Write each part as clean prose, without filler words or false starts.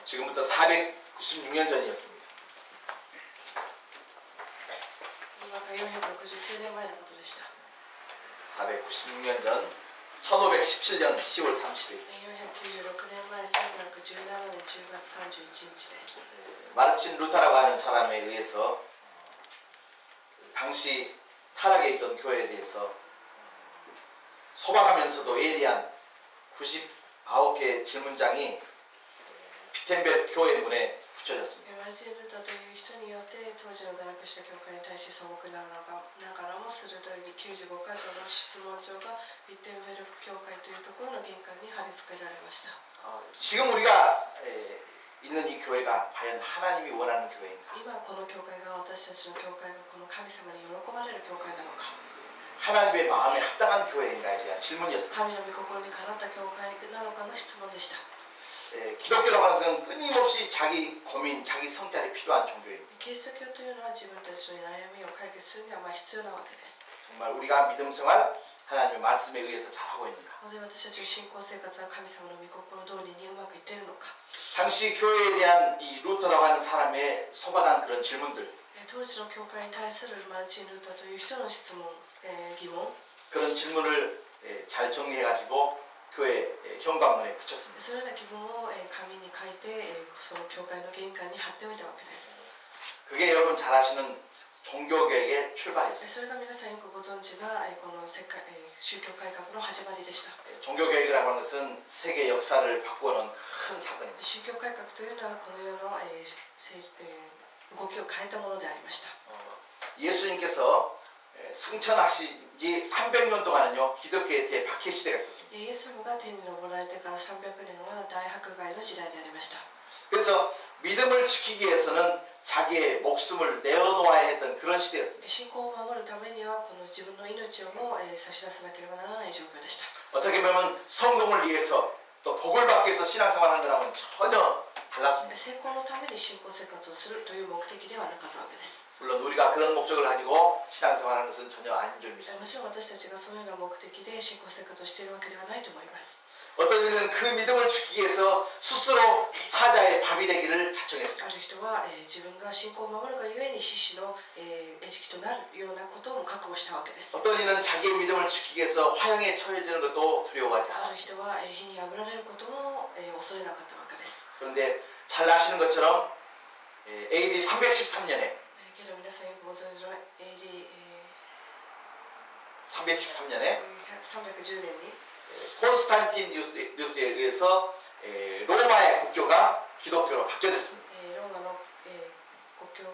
지금부터 496년 전이었습니다. 今が469年前のことでした。 496년 전 1517년 10월 30일 496年前1517年10月31日です。 마르틴 루터라고 하는 사람에 의해서 당시 타락에 있던 교회에 대해서 소박하면서도 예리한 99개의 질문장이 비텐베르 교회 문에 붙여졌습니다. マルチン・ルターという人によって当時の堕落した教会に対し素朴ながらも鋭い95箇所の質問状がビッテンベルク教会というところの玄関に貼り付けられました。 지금 우리가 있는 이 교회가 과연 하나님이 원하는 교회인가? 今この教会が私たちの教会がこの神様に喜ばれる教会なのか、 하나님의 마음에 합당한 교회인가에 대한 질문이었습니다. 神の御心にかなった教会なのかの質問でした。 기독교라고 하는 것은 끊임없이 자기 고민, 자기 성찰이 필요한 종교입니다. キリスト教というのは自分たちの悩みを解決するには必要なわけです。 정말 우리가 믿음 생활 하나님의 말씀에 의해서 잘하고 있는가? なぜ私たちの信仰生活は神様の御心通りにうまくいっているのか。 당시 교회에 대한 이 루터라고 하는 사람의 소박한 그런 질문들, 当時の教会に対するマルチン・ルーターという人の質問、疑問、 그런 질문을 잘 정리해가지고 교회 현관문에 붙였습니다. そのような疑問を紙に書いてその教会の玄関に貼っておいたわけです。 그게 여러분 잘 아시는 종교개혁의 출발이었습니다. それが皆さんよくご存知なこの宗教改革の始まりでした。 종교개혁이라고 하는 것은 세계 역사를 바꾸는 큰 사건입니다. 宗教改革というのはこの世の動きを変えたものでありました。 예수님께서 승천하신 지 300년 동안은요 기독교의 대박해 시대가 있었습니다. イエス様が天に昇られてから300年は大迫害の時代でありました。 그래서 믿음을 지키기 위해서는 자기의 목숨을 내어놓아야 했던 그런 시대였습니다. 信仰を守るためにはこの自分の命をも差し出さなければならない状況でした。 어떻게 보면 성공을 위해서 또 복을 받기 위해서 신앙생활하는 거랑은 전혀 달랐습니다. 成功のために信仰生活をするという目的ではなかったわけです。 물론 우리가 그런 목적을 가지고 신앙생활하는 것은 전혀 아닌 줄 も 믿습니다. ちろん私たちがそのような目的で信仰生活をしているわけではないと思います。 어떤 이는 그 믿음을 지키기 위해서 스스로 사자의 밥이 되기를 자청했습니다. ある人は自分が信仰を守るがゆえに獅子の餌食となるようなことも覚悟したわけです。 어떤 이는 자기의 믿음을 지키기 위해서 화형에 처해지는 것도 두려워하지 ある 않았습니다. 人は火に破られることも恐れなかったわけです。 그런데 잘 아시는 것처럼 AD 313년에 けど皆さんよくご存知の AD 313년에 310年に 콘스탄티누스에 의해서 로마의 국교가 기독교로 바뀌어졌습니다. ローマの国教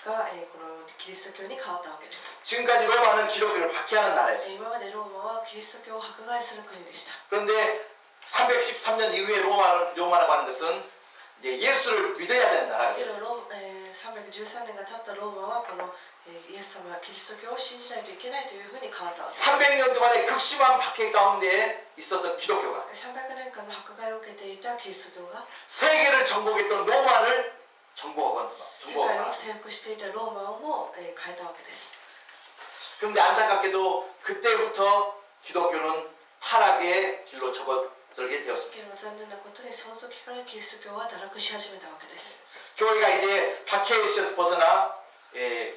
がこのキリスト教に変わったわけです。 지금까지 로마는 기독교를 박해하는 나라였습니다. 今までローマはキリスト教を迫害する国でした。 그런데 313년 이후에 로마라고 하는 것은 이제 예수를 믿어야 되는 나라가 けど되었습니다. 313年が経ったローマはこのイエス様はキリスト教を信じないといけないというふうに変わったわけです。 300년 동안의 극심한 박해 가운데 있었던 기독교가 300年間の迫害を受けていたキリスト教が 세계를 정복했던 로마를 世界を 정복하고 征服していたローマをも変えたわけです。 그런데 안타깝게도 그때부터 기독교는 타락의 길로 접어들게 되었습니다. けど残念なことにその時からキリスト教は堕落し始めたわけです。 교회가 이제 박해에서 벗어나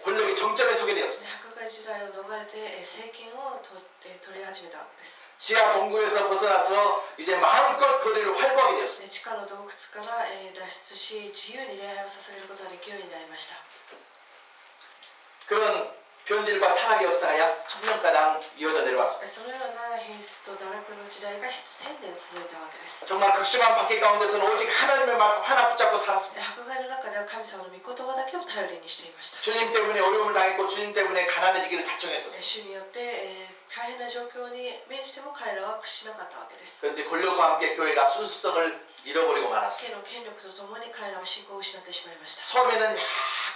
권력의 정점에 서게 되었습니다. 迫害時代を逃れて政権を取り始めたわけです。 지하 동굴에서 벗어나서 이제 마음껏 거리를 활보하게 되었습니다. 地下の洞窟から脱出し自由に礼拝を捧げることができるようになりました。 그런 변질과 타락의 역사가 약 1000년가량 이어져 내려왔습니다. そのような変質と堕落の時代が1000年続いたわけです。 정말 극심한 박해 가운데서는 오직 하나님의 말씀 하나 붙잡고 살았습니다. 迫害の中では神様の御言葉だけを頼りにしていました。 주님 때문에 어려움을 당했고 주님 때문에 가난해지기를 자청했었습니다. 主によって大変な状況に面しても彼らは屈しなかったわけです。 그런데 권력과 함께 교회가 순수성을 잃어버리고 말았습니다. 権力とともに彼らは信仰を失ってしまいました。 처음에는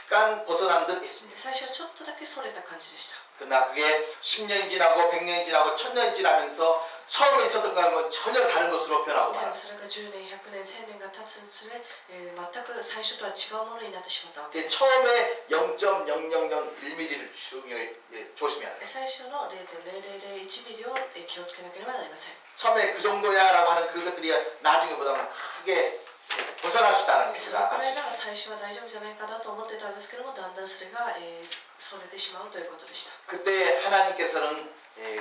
약간 벗어난 듯 했습니다. 最初はちょっとだけそれた感じでした。 그러나 그게 10년이 지나고 100년이 지나고 1000년이 지나면서 처음에 있었던 것과는 전혀 다른 것으로 변하고 でも 말았습니다. それが10年、100年、1000年が経つにつれ、全く最初とは違うものになってしまったわけです。 처음에 0.0001mm를 조심해야 돼요. 最初の 0.0001 ミリを気をつけなければなりません。 처음에 그 정도야 라고 하는 그것들이 나중에 보다는 크게 벗어날 수 있다는 거예요. 最初は大丈夫じゃないかなと思ってたんですけども、だんだんそれが、それてしまうということでした。 그때 하나님께서는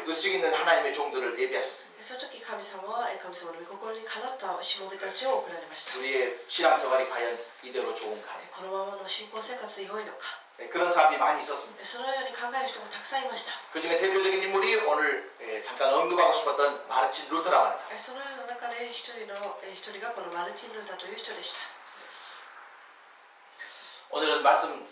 의식 있는 하나님의 종들을 예비하셨습니다. その時神様は神様の御心にかなったしもべたちを送られました。 우리의 신앙생활이 과연 이대로 좋은가? このままの信仰生活で良いのか、 그런 사람들이 많이 있었습니다. そのように考える人がたくさんいました。 그 중에 대표적인 인물이 오늘 잠깐 언급하고 싶었던 마르틴 루터라고 하는 사람. そのような中で一人がこのマルティン・ルーターという人でした。 오늘은 말씀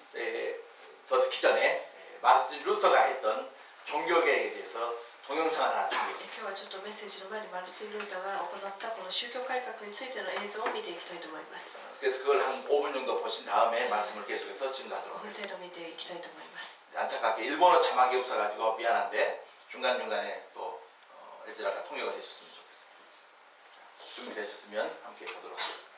더 듣기 전에 마르틴 루터가 했던 종교개혁에 대해서 동영상을 하나 준비했습니다. 今日はちょっとメッセージの前にマルティン・ルーターが行ったこの宗教改革についての映像を見ていきたいと思います。 그래서 그걸 한 5분 정도 보신 다음에 말씀을 계속해서 증거하도록 5分 하겠습니다. 程度見ていきたいと思います。 안타깝게 일본어 자막이 없어가지고 미안한데 중간중간에 또 에즈라가 통역을 해줬으면 좋겠습니다. 자, 준비되셨으면 함께 보도록 하겠습니다.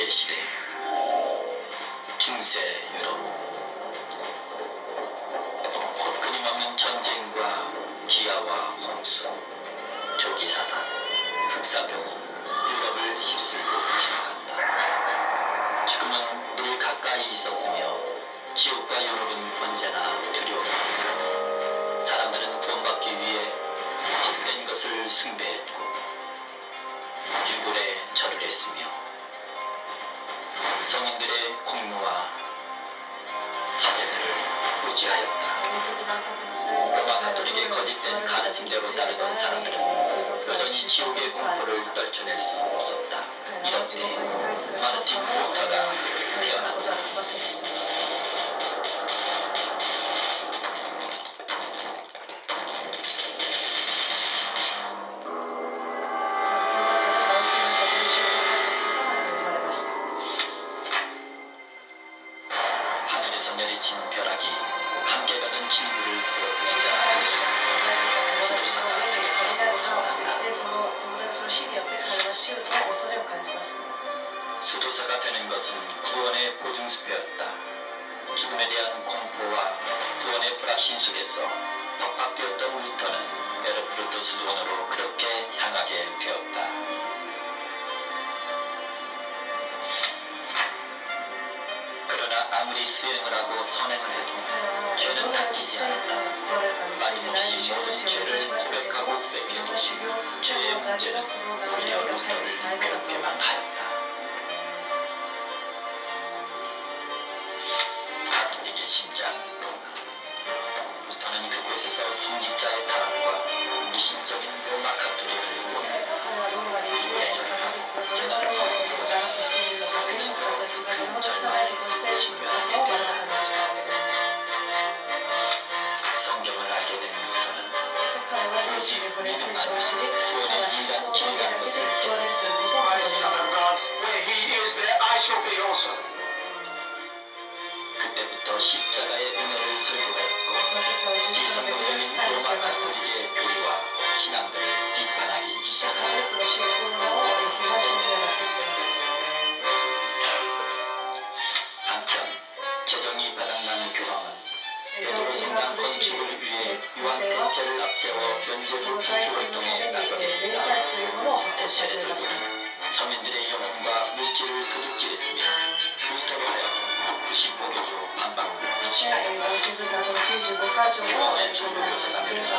시대 중세 유럽 끊임없는 전쟁과 기아와 홍수 조기 사상 흑사병이 유럽을 휩쓸고 지나갔다. 죽음은 늘 가까이 있었으며 지옥과 유럽은 언제나 두려웠다. 사람들은 구원받기 위해 헛된 것을 숭배했고 유골에 절을 했으며 성인들의 공로와 사제들을 부지하였다. 로마 가톨릭의 거짓된 가르침대로 따르던 사람들은 여전히 지옥의 공포를 떨쳐낼 수 없었다. 이럴 때 마르틴 루터가 태어났다. 하늘에서 내리친 벼락이 한계가 된 친구를 쓰러뜨리자 수도사가 되게 무서웠다. 수도사가 되는 것은 구원의 보증수표였다. 죽음에 대한 공포와 구원의 불확신 속에서 팍팍되었던 루터는 에르푸르트 수도원으로 그렇게 향하게 되었다. 그러나 아무리 수행을 하고 선행을 해도 죄는 닦이지 않았다. 빠짐없이 모든 죄를 고백하고 고백해도 죄의 문제는 오히려 루터를 괴롭게만 하였다. 가톨릭의 심장 로마. 루터는 그곳에서 성직자의 타락과 미신적인 로마 가톨릭을 보며 우울해졌다. 게다가 큰 절망에 직면하게 된다. 성경을 알게 된 루터는 오직 믿음만이 구원의 유일한 길이라는 것을 깨닫다. 그때부터 십자가의 은혜를 설교했고 비성경적인 로마 가톨릭의 교리와 신앙들을 비판하기 시작하였다. 한편 재정이 바닥난 교황은 베드로 성당 건축을 위해 유한 대체를 앞세워 면제부 구조 활동에 나서게 됩니다. 대체 대설부는 서민들의 영혼과 물질을 도둑질했으며 루터로 하여 95개조 반박문을 지하였다. 교황의 조교교사가 되자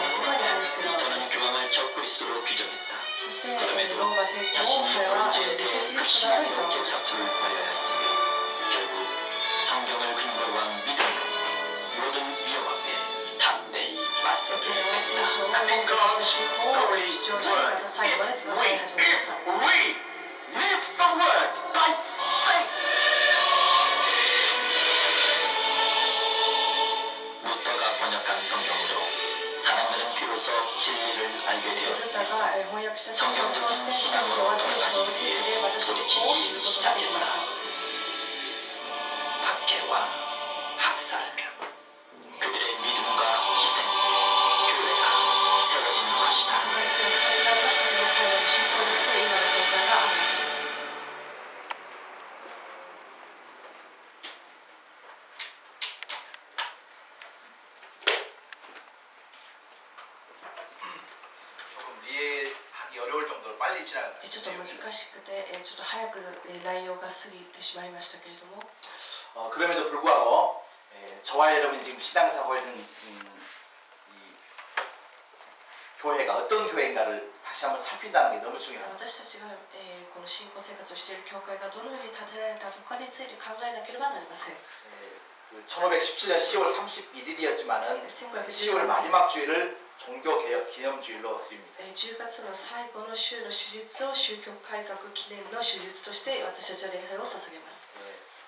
루터는 교황을 적그리스도로 규정했다. 그럼에도 자신이 문제에 대해 극심한 영적 사투를 벌여야 했으며 결국 성경을 근거로 한 믿음으로 모든 위험 앞에 담대히 맞서게 聖 됩니다. 書を目的した信仰を主張し、また最後まで戦い始めました。 We live the word by faith. 루터가 번역한 성경으로 사람들은 비로소 진리를 알게 ルタ 되었으며 が翻訳した聖書を通して人々は聖書を受け入れ、また信仰を知ることができました。 박해와 학살, 그들의 믿음과 희생, 교회가 세워지는 것이다. 虐殺がありましたけど、彼らの信仰によって今の教会があるわけです。 조금 이해하기 어려울 정도로 빨리 지나간다. ちょっと難しくて、ちょっと早く内容が過ぎてしまいましたけれども、 그럼에도 불구하고 저와 여러분이 지금 신앙생활에 있는 이 교회가 어떤 교회인가를 다시 한번 살핀다는 게 너무 중요합니다. 私たちが、この信仰生活をしている教会がどのように建てられたのかについて考えなければなりません。 1517년 10월 31일이었지만은 10월 1517 마지막 주일을 종교개혁 기념주일로 드립니다. 10月の最後の週の手術を宗教改革記念の手術として私たちは礼拝を捧げます。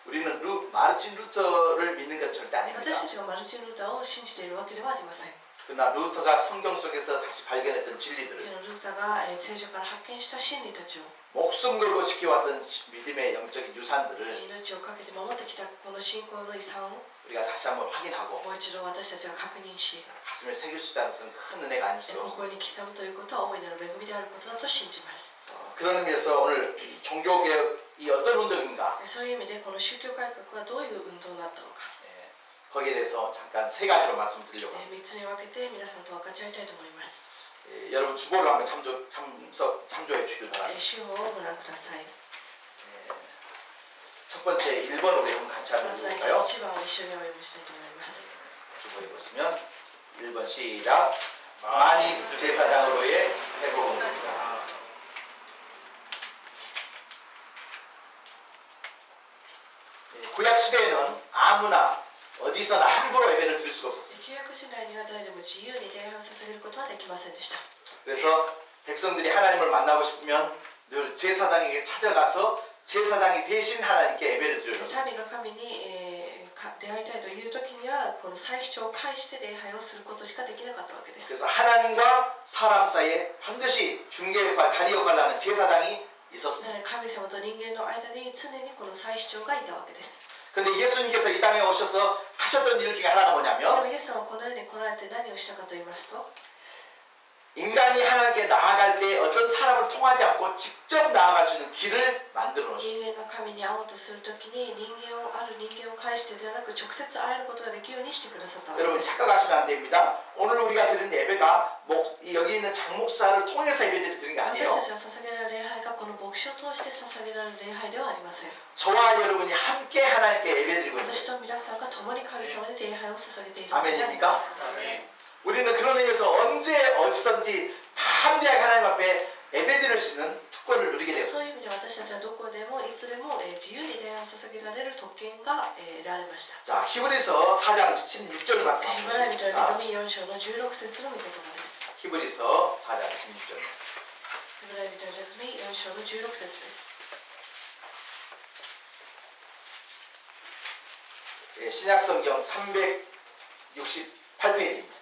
우리는 마르틴 루터를 믿는 건 절대 아닙니다. 私たちがマルチン・ルーターを信じているわけではありません。 그러나 루터가 성경 속에서 다시 발견했던 け 진리들을 どルーターが聖書から発見した真理たちを 목숨 걸고 지켜왔던 믿음의 영적인 유산들을 命をかけて守ってきたこの信仰の遺産を 우리가 다시 한번 확인하고 もう一度私たちが確認し 가슴에 새길 수 있다는 것은 큰 은혜가 아닐 수 こ 없습니다. こに刻むということは大いなる恵みであることだと信じます。 그런 의미에서 오늘 이 종교개혁이 어떤 운동인가 そういう意味でこの宗教改革はどういう運動になったのか 거기에 대해서 잠깐 세 가지로 말씀드리려고 합니다. 3つに分けて皆さんと分かち合いたいと思います。 여러분 주보를 한번 참조해 주시길 바랍니다. 主法をご覧ください。 첫 번째 1번 우리 한번 같이 まず最初 한번 볼까요? 1番を一緒にお読みしたいと思います。 주보에 보시면 1번 시작. 만일 제사장으로의 회복운동이다. 구약 시대에는 아무나 어디서나 함부로 예배를 드릴 수가 없었습니다. 旧約時代には誰でも自由に礼拝を捧げることはできませんでした。 그래서 백성들이 하나님을 만나고 싶으면 늘 제사장에게 찾아가서 제사장이 대신 하나님께 예배를 드려줬습니다. 民が神に、出会いたいという時にはこの祭司長を介して礼拝をすることしかできなかったわけです。 그래서 하나님과 사람 사이에 반드시 중개 역할, 다리 역할을 하는 제사장이 있었습니다. 神様と人間の間に常にこの祭司長がいたわけです。 근데 예수님께서 이 땅에 오셔서 하셨던 일 중에 하나가 で 뭐냐면 もイエス様はこの世に来られて何をしたかと言いますと、 인간이 하나님께 나아갈 때 어떤 사람을 통하지 않고 직접 나아갈 수 있는 길을 만들어 놓으셨습니다. 人間が神に会おうとするときにある人間を介してではなく直接会えることができるようにしてくださったわけ 여러분 です。 착각하시면 안 됩니다. 오늘 우리가 드리는 예배가 여기 있는 장목사를 통해서 예배를 드리는 게 私 아니에요. たちが捧げられる礼拝がこの牧師を通して捧げられる礼拝ではありません。 저와 여러분이 함께 하나님께 예배드리고 있는 私 거예요. と皆さんが共に神様に礼拝を捧げているわけであり 아멘입니까? ます。 우리는 그런 의미에서 언제 어디서든지 다 함대하게 하나님 앞에 예배드릴 수 있는 특권을 누리게 そう 되었습니다. いう意味で私たちはどこでもいつでも自由に礼拝を捧げられる特権が得られました。 자, 히브리서 4장 16절 말씀 ヘブライ人の 보겠습니다. 手紙4章の16節の御言葉です。 히브리서 4장 16절. ヘブライ人の手紙4章の16節です。 신약성경 368페이지입니다.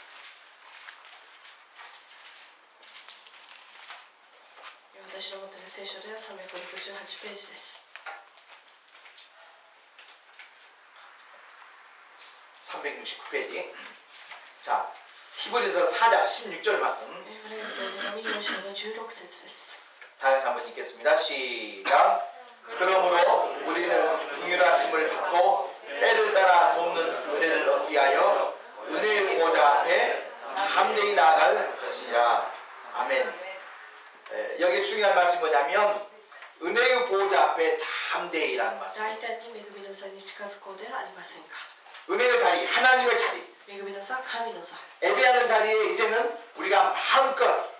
私の持っている聖書では368ページです。 369페이지. 자, 히브리서 4장 16절 말씀. ヘブライ人の手紙4章の16節です。 다 같이 한번 읽겠습니다. 시작. 그러므로 우리는 긍휼하심을 받고 때를 따라 돕는 은혜를 얻기 위하여 은혜의 보좌 앞에 담대히 나아갈 것이니라. 아멘. 여기 중요한 말씀이 뭐냐면 은혜의 보좌 앞에 담대히라는 말씀. 大胆に恵みの座に近づこうではありませんか。 은혜의 자리, 하나님의 자리, 恵みの座、神の座。 예배하는 자리에 이제는 우리가 마음껏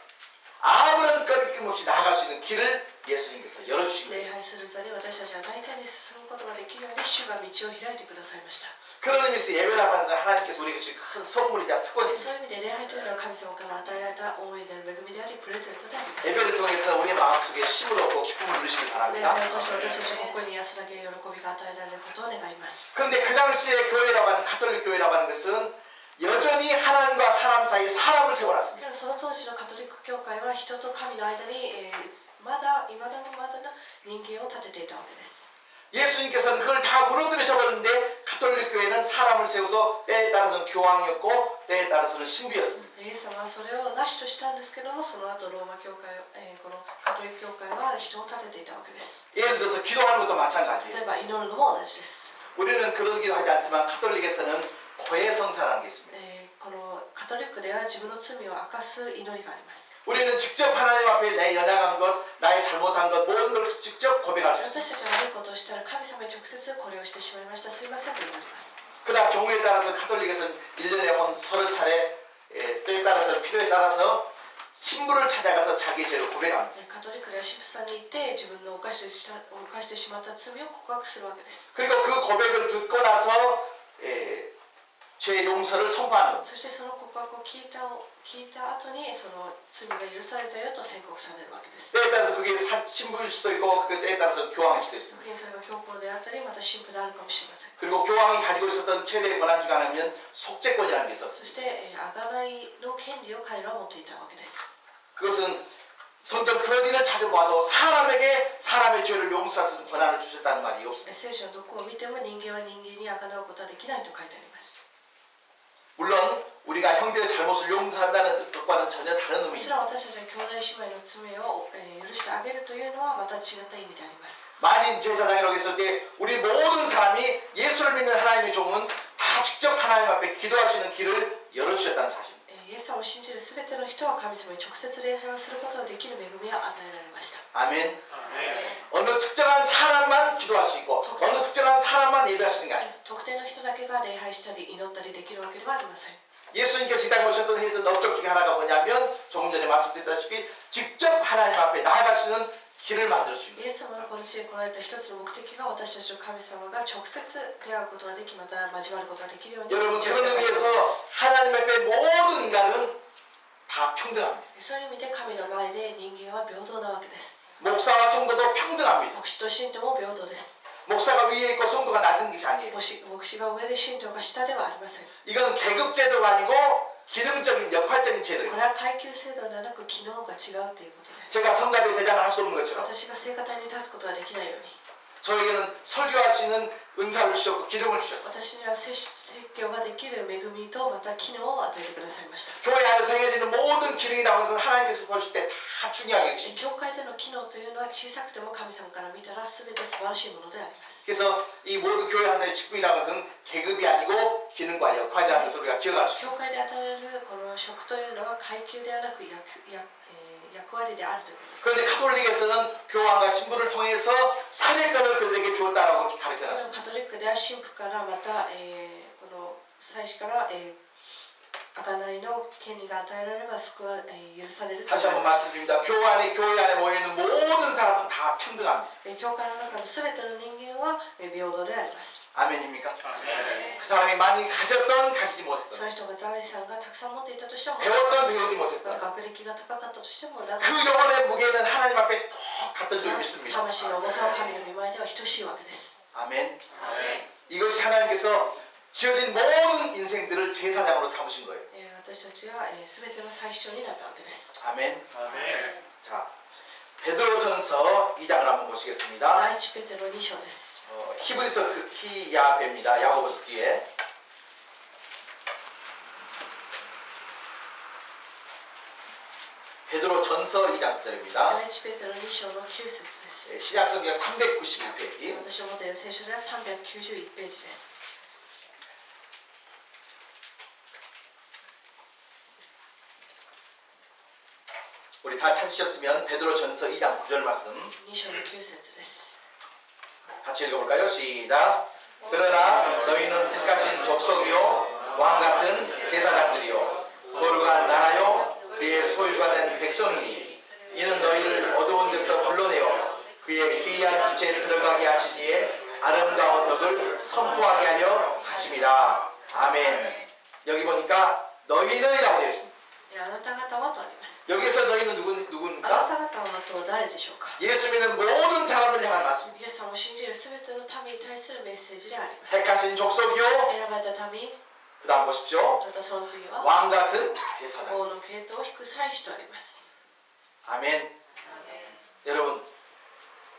아무런 꺼리낌 없이 나아갈 수 있는 길을 예수님께서 열어주신 礼 거예요. 拝する座に私たちは大胆に進むことができるように主が道を開いてくださいました。 그런 의미에서 예배라고 하는 건 하나님께서 우리에게 주신 큰 선물이자 そう 특권입니다. いう意味で礼拝というのは神様から与えられた大いなる恵みでありプレゼントであります。 예배를 통해서 우리의 마음속에 힘을 얻고 기쁨을 누리시기 礼 바랍니다. 拝を通して私たちの心に安らぎや喜びが与えられることを願います。 그런데 그 당시에 교회라고 하는 가톨릭 교회라고 하는 것은 여전히 하나님과 사람 사이에 사람을 け 세워놨습니다. どその当時のカトリック教会は人と神の間に、まだな人間を立てていたわけです。 예수님께서는 그걸 다 무너뜨리셔버렸는데 가톨릭 교회는 사람을 세워서 때에 따라서는 교황이었고 때에 따라서는 신부였습니다. イエス様はそれをなしとしたんですけども、その後ローマ教会、このカトリック教会は人を立てていたわけです。 예를 들어서 기도하는 것도 例 마찬가지예요. えば祈るのも同じです。 우리는 그러기도 하지 않지만 가톨릭에서는 고해성사라는 게 있습니다. このカトリックでは自分の罪を明かす祈りがあります。 우리는 직접 하나님 앞에 내 연약한 것, 나의 잘못한 것 모든 걸 직접 고백할 수 있습니다. 私たちが悪いことをしたら神様に直接これをしてしまいました。すいませんと祈ります。 그러나 경우에 따라서 가톨릭에서는 1년에 한 서너 차례 때에 따라서 필요에 따라서 신부를 찾아가서 자기 죄를 고백합니다. カトリックでは神父さんに行って自分の犯してしまった罪を告白するわけです。 그리고 그 고백을 듣고 나서 죄 용서를 선포하는 겁니다. そしてその告白を聞いた後にその罪が許されたよと宣告されるわけです。 때에 따라서 그게 신부일 수도 있고 그 때에 따라서 교황일 수도 있습니다. それが教皇であったりまた神父であるかもしれません。 그리고 교황이 가지고 있었던 최대의 권한 중 하나는 속죄권이라는 게 そ 있었습니다. して、贖いの権利を彼らは持っていたわけです。 그것은 성경 그 어디를 찾아봐도 사람에게 사람의 죄를 용서할 수 있는 권한을 주셨다는 말이 メ 없습니다. ッセージのどこを見ても人間は人間に贖うことはできないと書いてあります。 물론 우리가 형제의 잘못을 용서한다는 것과는 전혀 다른 もちろ 의미입니다. ん私たちは兄弟姉妹の罪を、許してあげるというのはまた違った意味であります。 만인 제사장이라고 했을 때 우리 모든 사람이 예수를 믿는 하나님의 종은 다 직접 하나님 앞에 기도할 수 있는 길을 열어주셨다는 사실입니다. イエス様を信じるすべての人は神様に直接礼拝をすることができる恵みを与えられました。 아멘. 어느 특정한 사람만 기도할 수 있고 어느 특정한 사람만 예배할 수 있는 게 아닙니다. 特定の人だけが礼拝したり祈ったりできるわけではありません。 예수님께서 이 땅에 오셨던 해서 목적 중에 하나가 뭐냐면 조금 전에 말씀드렸다시피 직접 하나님 앞에 나아갈 수 있는 길을 만들 수 있는 イエス様がこの地へ来られた一つの目的が私たちと神様が直接出会うことができまた交わることができるように 여러분 그런 의미에서 하나님 앞에 모든 인간은 다 평등합니다. そういう意味で神の前で人間は平等なわけです。 목사와 성도도 평등합니다. 牧師と信徒も平等です。 목사가 위에 있고 성도가 낮은 것이 아니에요. 牧師が上で信徒が下ではありません。 이건 계급 제도가 아니고 기능적인 역할적인 こ 제도예요. れは階級制度ではなく機能が違うということで 제가 성가대 대장을 할 수 없는 것처럼 私が聖歌隊に立つことができないように 저에게는 설교할 수 있는 은사를 주셨고 기능을 주셨어요. 私には説教ができる恵みとまた機能を与えてくださいました。 교회 안에서 행해지는 모든 기능이라고 해서 하나님께서 보실 때 다 중요하게 여기십니다. 教会での機能というのは小さくても神様から見たら全て素晴らしいものであります。 그래서 이 모든 교회 안에서의 직분이라는 것은 계급이 아니고 기능과 역할이라는 것을 우리가 기억할 수 있습니다. 教会で与えられるこの職というのは階級ではなく役割であるということ。 그런데 가톨릭에서는 교황과 신부를 통해서 사제권을 그들에게 주었다라고 이렇게 가르쳐놨습니다. カトリックでは神父からまた、この祭司から、贖いの権利が与えられれば救わ許されると 다시 한번 말씀드립니다. 교회 안에 모여있는 모든 사람은 다 평등합니다. 教会の中の全ての人間は平等であります。 아멘입니까? 그 사람이 많이 가졌던 가지지 そ 못했던 の人が財産がたくさん持っていたとしても 배웠던 배우지 ま 못했던 た学歴が高かったとしてもな 그 영혼의 무게는 하나님 앞에 똑같은 줄 믿습니다. 魂の重さは神の御前では等しいわけです。 아멘. 이것이 하나님께서 지어진 모든 인생들을 제사장으로 삼으신 거예요. 私たちは全ての最初になったわけです。 아멘. 자, 베드로전서 2장을 한번 보시겠습니다. 第一ペテロ2章です。 히브리서 히야베입니다. 야고보서 뒤에. 베드로전서 2장 9절입니다. 第一ペテロ2章の9節です。 신약성경 391페이지. 私の持っている聖書では391ページです。 우리 다 찾으셨으면 베드로전서 2장 9절 말씀 2章の9節です。 같이 읽어볼까요? 시작. 그러나 너희는 택하신 족속이요 왕같은 제사장들이요 거룩한 나라요 그의 소유가 된 백성이니 이는 너희를 어두운 데서 불러내어 그의 기이한 빛에 들어가게 하시기에 아름다운 덕을 선포하게 하려 하심이라. 것이라. 아멘. 여기 보니까 너희는이라고 되어 있습니다. あなた方はとあります。 여기서 너희는 あな 누군가? た方はとは誰でしょうか。 예수 믿는 모든 사람을 향한 말씀입니다. イエス様を信じるすべての民に対するメッセージであります。 택하신 족속이요. 選ばれた民、 그 다음 보십시오. またその次は 왕 같은 제사장. 王の系統を引く祭司とあります。 아멘. 여러분,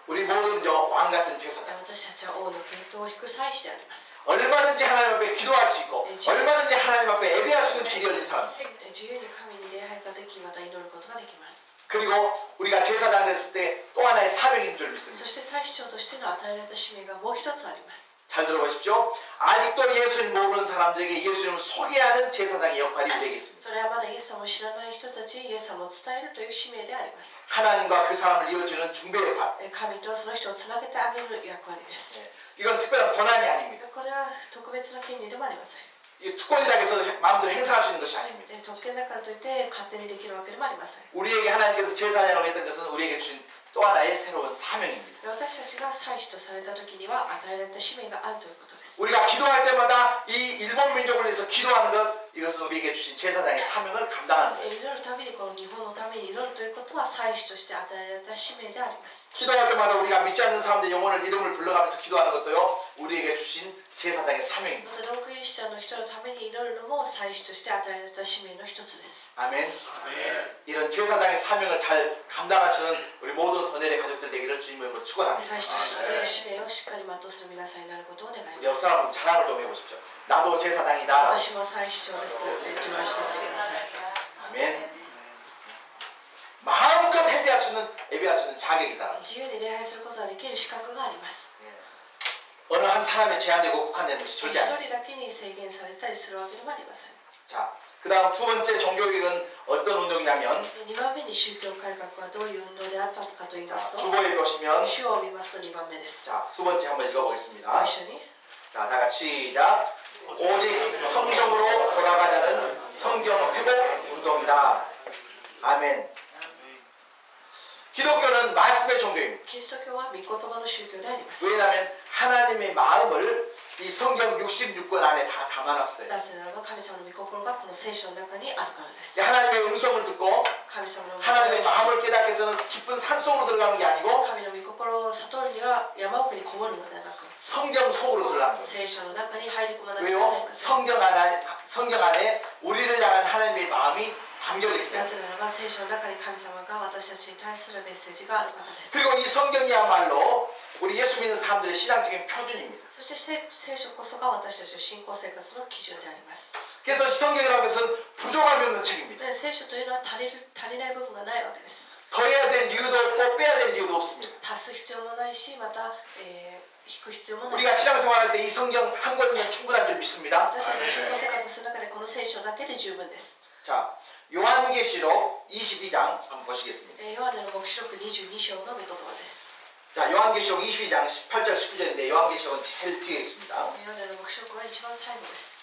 우리 모든 왕 같은 제사장. 私たちは王の系統を引く祭司であります。 얼마든지 하나님 앞에 기도할 수 있고 얼마든지 하나님 앞에 예배할 수 있는 길이 열린 사람. 自由に神に礼拝ができ、また祈ることができます。 그리고 우리가 제사장 됐을 때 또 하나의 사명인 줄 믿습니다. そして祭司長としての与えられた使命がもう一つあります。 잘 들어보십시오. 아직도 예수님 모르는 사람들에게 예수님을 소개하는 제사장의 역할이 우리에게 있습니다. それはまだイエス様を知らない人たちにイエス様を伝えるという使命であります。 하나님과 그 사람을 이어주는 중배 역할. 神とその人をつなげてあげる役割です。 이건 특별한 권한이 아닙니다. これは特別な権利でもありません。 이 특권이라고 해서 마음대로 행사할 수 있는 것이 아닙니다. 特権だからといって勝手にできるわけでもありません。 우리에게 하나님께서 제사장이라고 했던 것은 우리에게 주신 또 하나의 새로운 사명입니다. 私たちが祭司とされた時には与えられた使命があるということです。 우리가 기도할 때마다 이 일본 민족을 위해서 기도하는 것, 이것은 우리에게 주신 제사장의 사명을 감당하는 거예요. 祈るたびにこの日本のために祈るということは祭司として与えられた使命であります。 기도할 때마다 우리가 믿지 않는 사람들의 영혼을 이름을 불러가면서 기도하는 것도요, 우리에게 주신 제사장의 사명입니다. またノンクリスチャンの人のために祈るのも祭司として与えられた使命の一つです。 아멘. 이런 제사장의 사명을 잘 감당하시는 우리 모든 더넬의 가족들 되기를 주님으로 축원합니다. 祭司として使命をしっかり全うする皆さんになることを願い 우리 ます。 옆 사람 자랑을 좀 해보십시오. 나도 제사장이다. 私も祭司長ですと自慢してみてください。 아멘. 마음껏 예배할 수 있는 자격이 있다. 自由に礼拝することができる資格があります。 어느 한 사람에 제한되고 국한되는 것이 一 절대 아닙니다. 人だけに制限されたりするわけでもありません。 자, 그 다음 두 번째 종교개혁은 어떤 운동이냐면 2番目に宗教改革はどういう運動であったかと言います 자, と、 주보에 보시면 主を見ますと2番目です。 자, 두 번째 한번 ご 읽어보겠습니다. 一緒に。 자, 다 같이 시작. 오직 성경으로 돌아가자는 성경 회복 운동이다. 아멘. 기독교는 말씀의 종교입니다. キリスト教は御言葉の宗教であります。 왜냐하면 하나님의 마음을 이 성경 66권 안에 다 담아놨거든요. なぜならば神様の御心がこの聖書の中にあるからです。 하나님의 음성을 듣고 神様の御 하나님의 心 마음을 깨닫기 위해서는 깊은 산속으로 들어가는 게 아니고 神の御心を悟るには山奥にこもるのではなく、 성경 속으로 들어가는 거예요. 聖書の中に入り込まなければなり 왜요? ません。 성경 안에 우리를 향한 하나님의 마음이 담겨져 있기 な 때문에. ぜならば聖書の中に神様が私たちに対するメッセージがあるからです。 그리고 이 성경이야말로 우리 예수 믿는 사람들의 신앙적인 표준입니다. そして聖書こそが私たちの信仰生活の基準であります。 그래서 성경이라는 것은 부족함이 없는 책입니다. で聖書というのは足りない部分がないわけです。 더해야 될 이유도 없고 빼야 될 이유도 없습니다. 足す必要もないし、また、引く必要もない。 우리가 신앙생활할 때 이 성경 한 권이면 충분한 줄 믿습니다. 私たちの信仰生活する中でこの聖書だけで十分です。 자, 요한계시록 22장 한번 보시겠습니다. ヨハネの黙示録22章の御言葉です。 자, 요한계시록 22장 18절 19절인데 요한계시록은 제일 뒤에 있습니다. ヨハネの黙示録は一番最後です。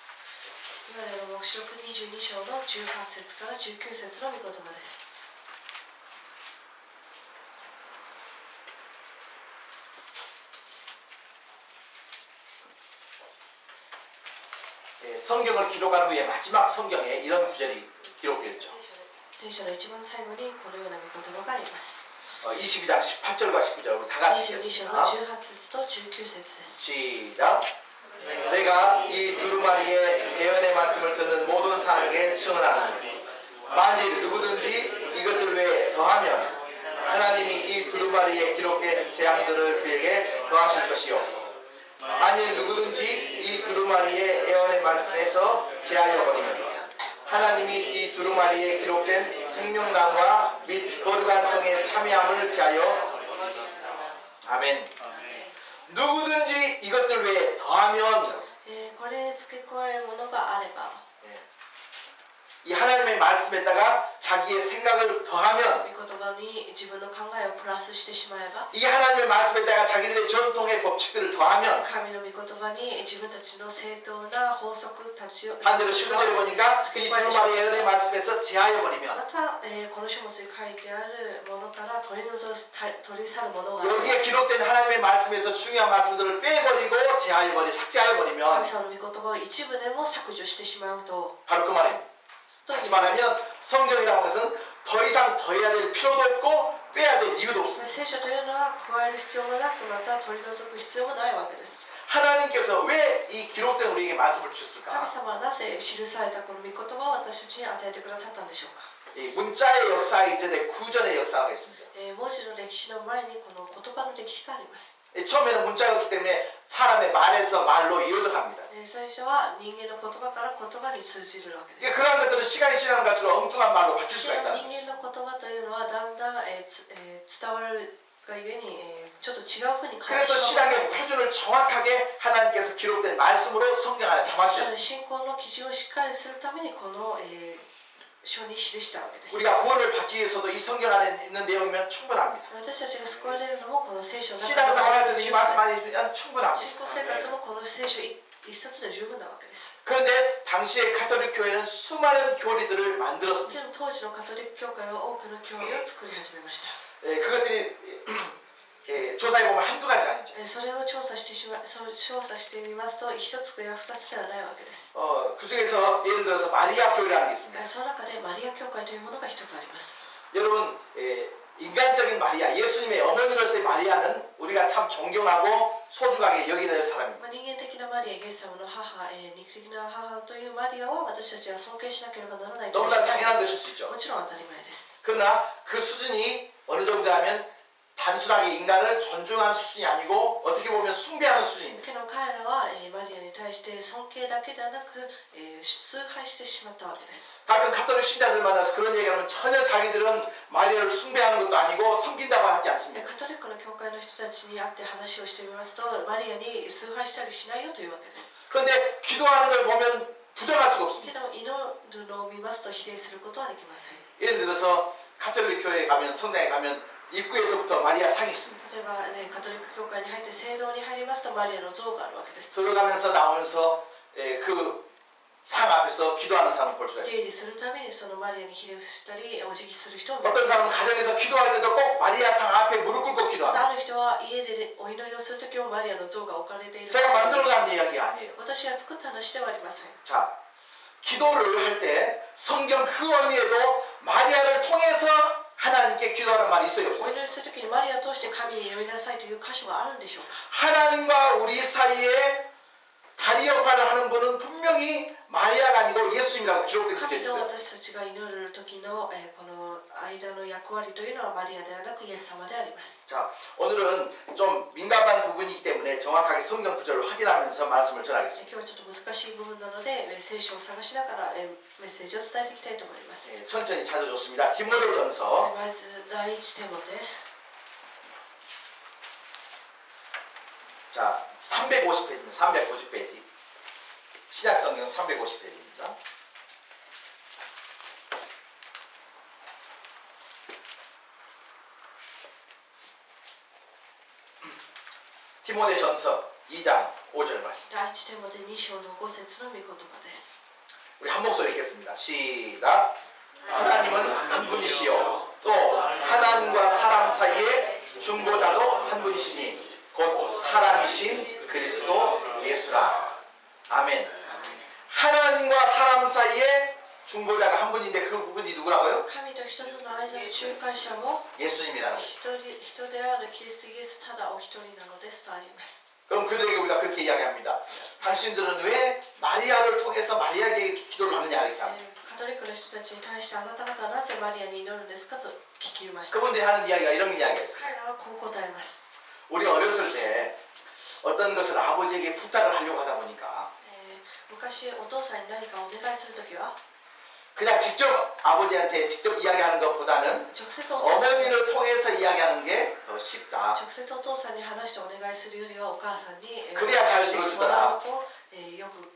ヨハネの黙示録22章の18節から19節の御言葉です。 성경을 기록한 후에 마지막 성경에 이런 구절이 기록되어 있죠. 聖書の一番最後にこのような御言葉があります。 22장 18절과 19절 우리 다 같이 22章 읽겠습니다. の18節と19節です。 시작. 내가 이 두루마리의 예언의 말씀을 듣는 모든 사람에게 증언하노니 만일 누구든지 이것들 외에 더하면 하나님이 이 두루마리에 기록된 재앙들을 그에게 더하실 것이요 만일 누구든지 이 두루마리의 예언의 말씀에서 제하여 버리면 하나님이 이 두루마리에 기록된 생명나무와 및 거룩한 성에 참여함을 제하여 아멘. 누구든지 이것들 외에 더하면 これに付け加えるものがあれば 이 하나님의 말씀에다가 자기의 생각을 더하면 御言葉に自分の考えをプラスしてしまえば 이 하나님의 말씀에다가 자기들의 전통의 법칙들을 더하면 神の御言葉に自分たちの正当な法則たちを 반대로 19절에 보니까 이 두루마리 예언의 말씀에서 ま 제하여버리면 た、この書物に書いてあるものから取り去るものがある 여기에 기록된 하나님의 말씀에서 중요한 말씀들을 빼버리고 제하여버리 神 삭제하여버리면 様の御言葉を一部でも削除してしまうと 바로 그 말입니다. という 다시 말하면 성경이라는 것은 더 이상 더해야 될 필요도 없고 빼야 될 이유도 없습니다. 聖書というのは加える必要もなくまた取り除く必要もないわけです 하나님께서 왜 이 기록된 우리에게 말씀을 神 주셨을까? 様はなぜ記されたこの御言葉を私たちに与えてくださったんでしょうか 이 문자의 역사 이전에 구전의 역사가 있습니다. 文字の歴史の前にこの言葉の歴史があります 처음에는 문자였기 때문에 사람의 말에서 말로 이어져 갑니다. 最初は人間の言葉から言葉に通じるわけです 그러한 것들은 시간이 지나는 갈수록 엉뚱한 말로 바뀔 人 수가 있다는 間 거죠. の言葉というのはだんだん、伝わるがゆえに、ちょっと違うふうに変えて 그래서 しまう 신앙의 표준을 정확하게 하나님께서 기록된 말씀으로 성경 안에 なの 담아주셨습니다. で信仰の基準をしっかりするためにこの、書に記したわけです 우리가 구원을 받기 위해서도 이 성경 안에 있는 내용이면 충분합니다. 私たちが救われるのもこの聖書の中 신앙생활 할 때도 で 이 말씀 안에 있으면 충분합니다. 信仰生活もこの聖書一冊で十分なわけです 그런데 당시의 가톨릭 교회는 수많은 교리들을 만들었습니다. けど当時のカトリック教会は多くの教義を作り始めました 그것들이 조사해 보면 한두 가지가 아니죠. それを調査してみますと一つや二つではないわけです 그 중에서 예를 들어서 마리아 교회라는 게 있습니다. その中でマリア教会というものが一つあります 여러분 인간적인 마리아, 예수님의 어머니로서의 마리아는 우리가 참 존경하고 소중하게 여겨야 될 사람입니다. 人間的なマリア、イエス様の母、肉的な母というマリアを私たちは尊敬しなければならないと 너무나 당연한 것일 수 있죠. もちろん当たり前です 그러나 그 수준이 어느 정도 하면 단순하게 인간을 존중하는 수준이 아니고 어떻게 보면 숭배하는 수준입니다. けど彼らは、マリアに対して尊敬だけではなく、崇拝してしまったわけです 가끔 가톨릭 신자들 만나서 그런 얘기하면 전혀 자기들은 마리아를 숭배하는 것도 아니고 섬긴다고 하지 カ 않습니다. トリックの教会の人たちに会って話をしてみますとマリアに崇拝したりしないよというわけです 그런데 기도하는 걸 보면 부정할 수가 け 없습니다. ど祈るのを見ますと否定することはできません 예를 들어서 가톨릭 교회에 가면 성당에 가면 입구에서부터 마리아 상이 있습니다. 例えば、カトリック教会に入って聖堂に入りますとマリアの像があるわけです 들어가면서 나오면서 그 상 앞에서 기도하는 사람을 볼 수가 出 있습니다. 入りするためにそのマリアにひれ伏したりお辞儀する人を見ます 어떤 사람은 가정에서 기도할 때도 꼭 마리아 상 앞에 무릎 꿇고 기도합니다. ある人は家でお祈りをするときもマリアの像が置かれている 제가 만들어간 이야기가 아니에요. 私が作った話ではありません 자, 기도를 할 때 성경 그 어디에도 마리아를 통해서 하나님께 기도하는 말이 있어요, お 없어요? 祈りするときにマリアを通して神に祈りなさいという箇所があるんでしょうか 하나님과 우리 사이에 다리 역할을 하는 분은 분명히 마리아가 아니고 예수님이라고 기록된 구절이 神と 있어요. 私たちが祈る時の、この間の役割というのはマリアではなくイエス様であります 자, 오늘은 좀 민감한 부분이기 때문에 정확하게 성경 구절을 확인하면서 말씀을 今 전하겠습니다. 日はちょっと難しい部分なので聖書を探しながらメッセージを伝えていきたいと思います 예, 천천히 찾아줬습니다. 디모데전서 まず第一テモテ 자, 350페이지입니다. 350페이지. 신약성경 350페이지입니다. 디모데전서 2장 5절 말씀. 第一テモテ2章の5節の御言葉です 우리 한 목소리 읽겠습니다. 시작. 하나님은 한 분이시요 또 하나님과 사람 사이에 중보자도 한 분이시니 곧 사람이신 그리스도 예수라. 아멘. 하나님과 사람 사이에 중보자가 한 분인데 그 분이 누구라고요? 神と人との間の仲介者も 예수님이라는 거예요. 人であるキリストイエスただお一人なのですとあります 그럼 그들에게 우리가 그렇게 이야기합니다. 당신들은 왜 마리아를 통해서 마리아에게 기도를 하느냐 이렇게 합니다. カトリックの人たちに対してあなた方はなぜマリアに祈るんですかと聞きました 그분들이 하는 이야기가 이런 이야기가 있어요. 彼らはこう答えます 우리 어렸을 때 어떤 것을 아버지에게 부탁을 하려고 하다 보니까 昔お父さんに何かお願いするときは 그냥 직접 아버지한테 직접 이야기하는 것보다는 直接お父さん 어머니를 통해서 이야기하는 게 더 쉽다. 直接お父さんに話してお願いするよりはお母さんに그래야 잘 しても 들어주더라 らうとよく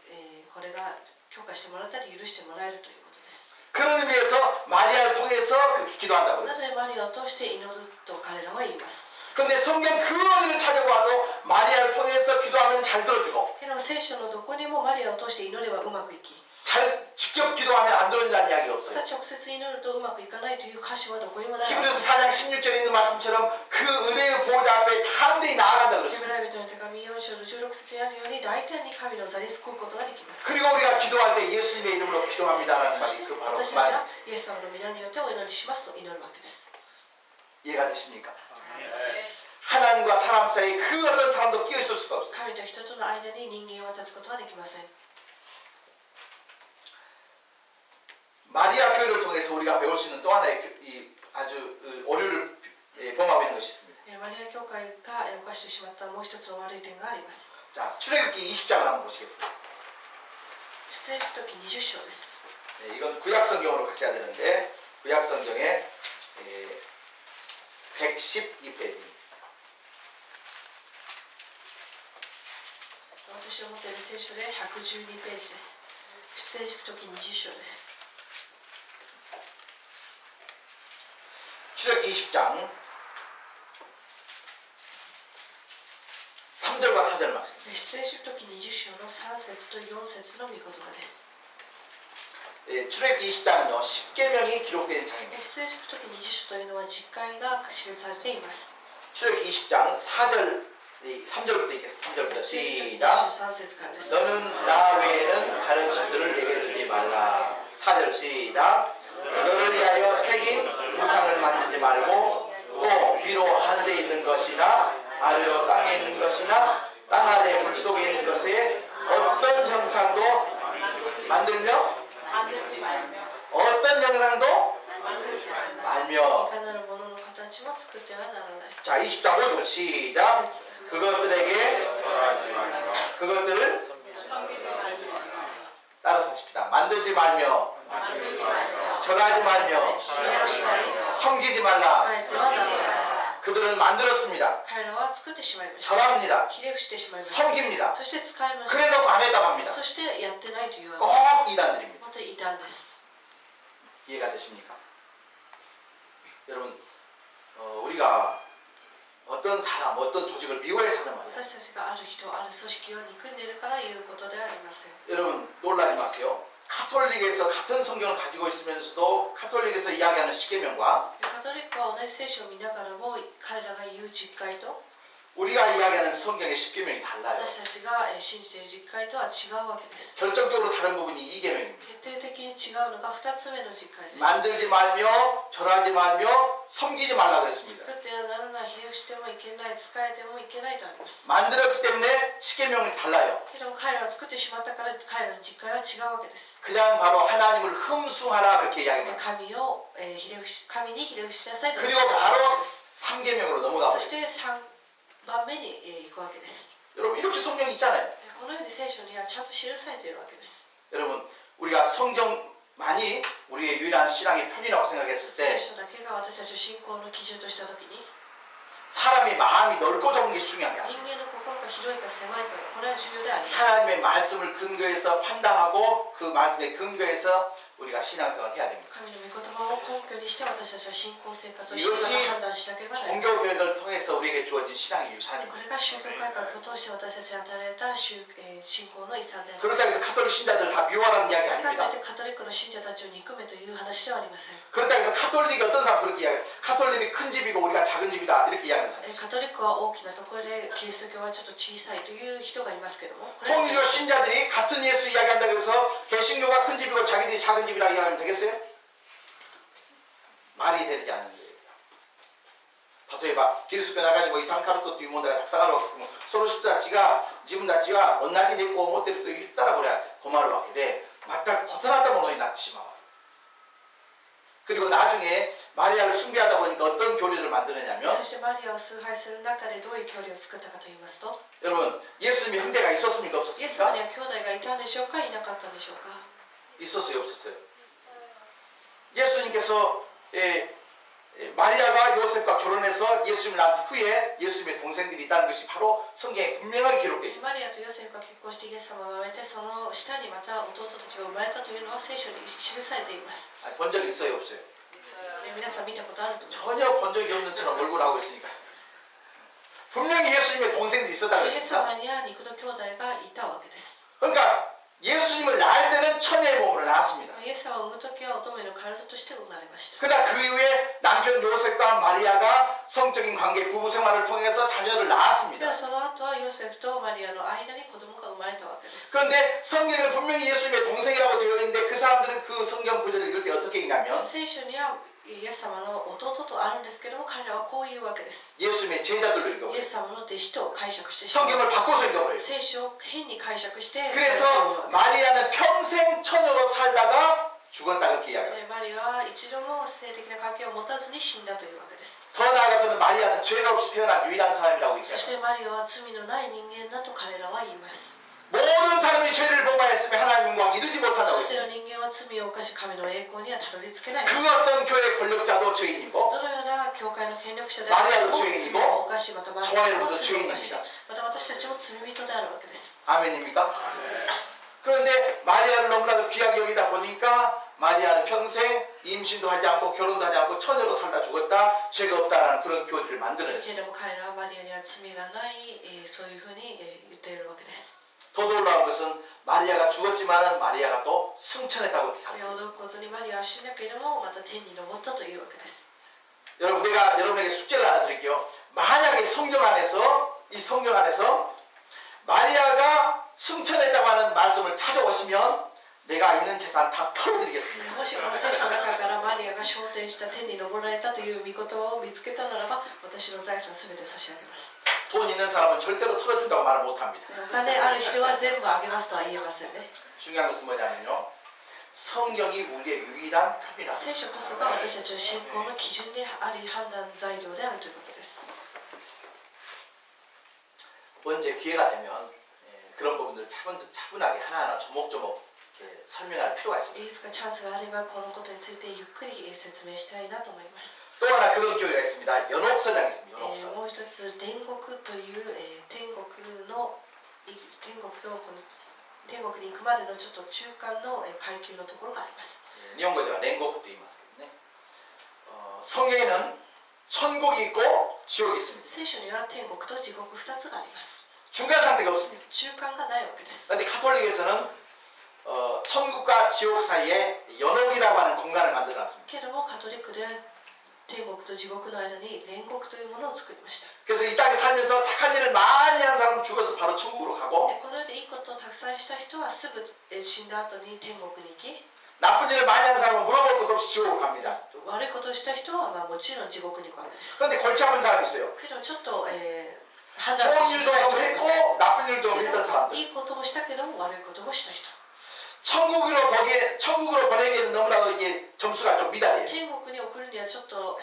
これが許可してもらったり許してもらえるということです 그런 의미에서 마리아를 통해서 그렇게 기도한다고 な 그래요. のでマリアを通して祈ると彼らは言います。 근데 성경 그 어디를 찾아봐도 마리아를 통해서 기도하면 잘 들어주고 けど聖書のどこにもマリアを通して祈ればうまくいき、 잘 직접 기도하면 안 들어준다는 이야기가 ま 없어요. た直接祈るとうまくいかないという歌詞はどこにもない。 히브리서 4장 16절에 있는 말씀처럼 그 은혜의 보호자 앞에 담대히 나아간다 ヘ 그랬습니다. ブライ人の手紙4章の16節にあるように大胆に神の座につくことができます。 그리고 우리가 기도할 때 예수님의 이름으로 기도합니다라는 そして 말이 그 바로 私 그 たち 말 はイエス様の皆によってお祈りしますと祈るわけです。 이해가 되십니까? 하나님과 사람 사이에 그 어떤 사람도 끼어 있을 수가 없어요. 神と人との間に人間は立つことはできません。 마리아 교회를 통해서 우리가 배울 수 있는 또 하나의 아주 오류를 범하고 있는 것이 있습니다. マリア教会が犯してしまったもう一つの悪い点があります。 자, 출애굽기 20장을 한번 보시겠습니다. 出エジプト記20章です。 이건 구약 성경으로 가셔야 되는데 구약 성경에 112페이지입니다. 私が持っている聖書で112ページです。出エジプト記20章です。 출애굽기 20장 3절과 4절 말씀. 出エジプト記20章の3節と4節の御言葉です。 출애굽기 20장은요 10계명이 기록된 장입니다. 出エジプト記20章というのは十戒が記されています。 출애굽기 20장 4절 3절부터 읽겠습니다. 3절부터 시작. 23節からです。 너는 나 외에는 다른 신들을 내게 두지 말라. 4절 시작. 너를 위하여 새긴 우상을 만들지 말고 또 위로 하늘에 있는 것이나 아래로 땅에 있는 것이나 땅 아래 물속에 있는 것에 어떤 형상도 만들며 어떤 형상도 말며. いかなるものの形も作ってはならない。 자, 20장 5절 시작. 그것들을 따라서 하십시다. 만들지 말며 절하지 말며 섬기지 말라. 返せはならない。 그들은 만들었습니다. 彼らは作ってしまいました。 절합니다. ひれ伏してしまいました。 섬깁니다. そして使いました。 그래놓고 안 했다고 합니다. そしてやってないというわ 꼭 이단들입니다. け。本当に異端です。 이해가 되십니까? 여러분, 우리가 어떤 사람, 어떤 조직을 미워해서 하는 말이에요. 私たちがある人、ある組織を憎んでいるから言うことではありません。 여러분 놀라지 마세요. 카톨릭에서 같은 성경을 가지고 있으면서도 카톨릭에서 이야기하는 십계명과 カトリックは同じ聖書を見ながらも彼らが言う実会と 우리가 이야기하는 성경의 십계명이 달라요. 私たちが信じている実会とは違うわけです。 결정적으로 다른 부분이 이 계명입니다. 決定的に違うのが2つ目の実会です。 만들지 말며 절하지 말며 섬기지 말라 그랬습니다. 作ってはならない、ひれ伏してもいけない、使えてもいけないとあります。 만들었기 때문에 십계명이 달라요. けど彼らは作ってしまったから彼らの実会は違うわけです。 그냥 바로 하나님을 흠숭하라 그렇게 이야기합니다. 神を、神にひれ伏しなさいと。 그리고 바로 3계명으로 そ 넘어가고 して3番目に行くわけです。 여러분 이렇게 성경이 있잖아요. このように聖書にはちゃんと記されているわけです。 여러분 우리가 성경만이 우리의 유일한 신앙의 표준이라고 생각했을 聖 때 書だけが私たちの信仰の基準としたときに 사람의 마음이 넓고 좁은 게 중요한 게 人 아니에요. 間の心が広いか狭いかこれは重要であります。 하나님의 말씀을 근거해서 판단하고 그 말씀의 근거해서 우리가 신앙생활을 해야 됩니다. 神の御言葉を根拠にして私たちは信仰生活をし 이것이 ながら判断しなければならない。 종교개혁을 통해서 우리에게 주어진 신앙의 こ 유산입니다. れが宗教改革を通して私たちに与えられた信仰の遺産であります。 그렇다고 해서 카톨릭 신자들 다 미워하라는 이야기 だからと 아닙니다. いってカトリックの信者たちを憎めという話ではありません。 그렇다고 해서 카톨릭이 어떤 사람 그렇게 이야기해요. 카톨릭이 큰 집이고 우리가 작은 집이다 이렇게 이야기하는 사람. カトリックは大きなところでキリスト教はちょっと小さいという人がいますけども、これは 통일교 신자들이 같은 예수 이야기한다고 해서 개신교가 큰 집이고 자기들이 작은 집이라 이야기하면 되겠어요? 말이 되지 않는 거예요. 例えばキリスト教の中にも異端カルトという問題がたくさんあるわけですけども、その人たちが自分たちは同じでこう思っていると言ったらこれは困るわけで、全く異なったものになってしまう。 그리고 나중에 마리아를 숭배하다 보니까 어떤 교리를 만드느냐면 そしてマリアを崇拝する中でどういう教理を作ったかと言いますと、 여러분 예수님이 형제가 있었습니까 イエス様 없었습니까? には兄弟がいたんでしょうか、いなかったんでしょうか。 있었어요 없었어요? 예수님께서 마리아가 요셉과 결혼해서 예수님을 낳은 후에 예수님의 동생들이 있다는 것이 바로 성경에 분명하게 기록되어 있습니다. マリアとヨセフが結婚してイエス様が生まれて、その下にまた弟たちが生まれたというのは聖書に記されています。 본 적 있어요, 없어요? 皆さん見たことあると思います。 전혀 본 적이 없는 처럼 얼굴 하고 있으니까. 분명히 예수님의 동생들이 있었다고 イエス 했습니다. 様には肉の兄弟がいたわけです。 그러니까 예수님을 낳을 때는 처녀의 몸으로 낳았습니다. イエス様を産むときは乙女の体として生まれました。 그러나 그 이후에 남편 요셉과 마리아가 성적인 관계, 부부 생활을 통해서 자녀를 で 낳았습니다. はその後はヨセフとマリアの間に子供が生まれたわけです。 그런데 성경에는 분명히 예수님의 동생이라고 되어 있는데 그 사람들은 그 성경 구절을 읽을 때 어떻게 읽냐면 聖書にはイエス様の弟とあるんですけども、彼らはこういうわけです。 예수님의 제자들로 イ 읽어버려요. エス様の弟子と解釈してしまう。 성경을 바꿔서 읽어버려요. 聖書を変に解釈して、 그래서 마리아는 평생 처녀로 살다가 죽었다 그렇게 이야기해요. マリアは一度も性的な関係を持たずに死んだというわけです。 더 나아가서는 마리아는 죄가 없이 태어난 유일한 사람이라고 そし 얘기해요. てマリアは罪のない人間だと彼らは言います。 모든 사람이 죄를 범하였으면 하나님 영광 이르지 そ 못한다고 の 했어요. 人間は罪を犯し神の栄光にはたどり着けない。 그 어떤 교회 권력자도 죄인이고 どのような教会の権力者でマリアあるの罪人も罪を犯し、またマリアも罪を犯し、 저와 また私たちも罪人であるわけです。 아멘입니까? 그런데 마리아를 너무나도 귀하게 여기다 보니까 마리아는 평생 임신도 하지 않고 결혼도 하지 않고 처녀로 살다 죽었다, 죄가 없다라는 그런 교리를 け 만들어냈어요. れども彼らはマリアには罪がない、そういうふうに、言っているわけです。 더 놀라운 것은 마리아가 죽었지만은 마리아가 또 승천했다고 이렇게 가르쳐요. 驚くことにマリアは死んだけれどもまた天に昇ったというわけです。 여러분, 내가 여러분에게 숙제를 하나 드릴게요. 만약에 성경 안에서 이 성경 안에서 마리아가 승천했다고 하는 말씀을 찾아오시면 내가 있는 재산 다 털어드리겠습니다. もしこの聖書の中からマリアが昇天した天に昇られたという御言葉を見つけたならば、私の財産すべて差し上げます。 돈 있는 사람은 절대로 털어준다고 말을 못합니다. お金ある人は全部あげますとは言えませんね。 중요한 것은 뭐냐면요. 성경이 우리의 유일한 표이라. 聖書こそが私たちの信仰の基準であり判断材料であるということです。 언제 기회가 되면 그런 부분들 차분하게 하나하나 조목조목 이렇게 설명할 필요가 있습니다. いつかチャンスがあればこのことについてゆっくり説明したいなと思います。 또 하나 그런 교회가 있습니다. 연옥선이라고 있습니다. 연옥선. もう一つ煉獄という、天国に行くまでのちょっと中間の階級のところがあります。 일본어로 랭고쿠도言いますけどね. 성경에는 천국이 있고 지옥이 있습니다. 聖書には天国と地獄2つがあります。 중간 상태가 없습니다. 中間がないわけです。 그런데 가톨릭에서는 천국과 지옥 사이에 연옥이라고 하는 공간을 만들어놨습니다. けれどもカトリックでは天国と地獄の間に煉獄というものを作りました。 그래서 이 땅에 살면서 착한 일을 많이 한 사람은 죽어서 바로 천국으로 가고 この世でいいことをたくさんした人はすぐ死んだ後に天国に行き、 나쁜 일을 많이 한 사람은 물어볼 것도 없이 지옥으로 갑니다. 悪いことをした人はもちろん地獄に行くわけです。 그런데 골치 아픈 사람이 있어요. けどちょっと、判断 좋은 がしづ 일도 らい 좀 と思います。 했고 나쁜 일도 좀 했던 사람들. いいこともしたけども悪いこともした人。 천국으로 보내기에는 너무나도 이게 점수가 좀 미달이에요. 天国に送るにはちょっと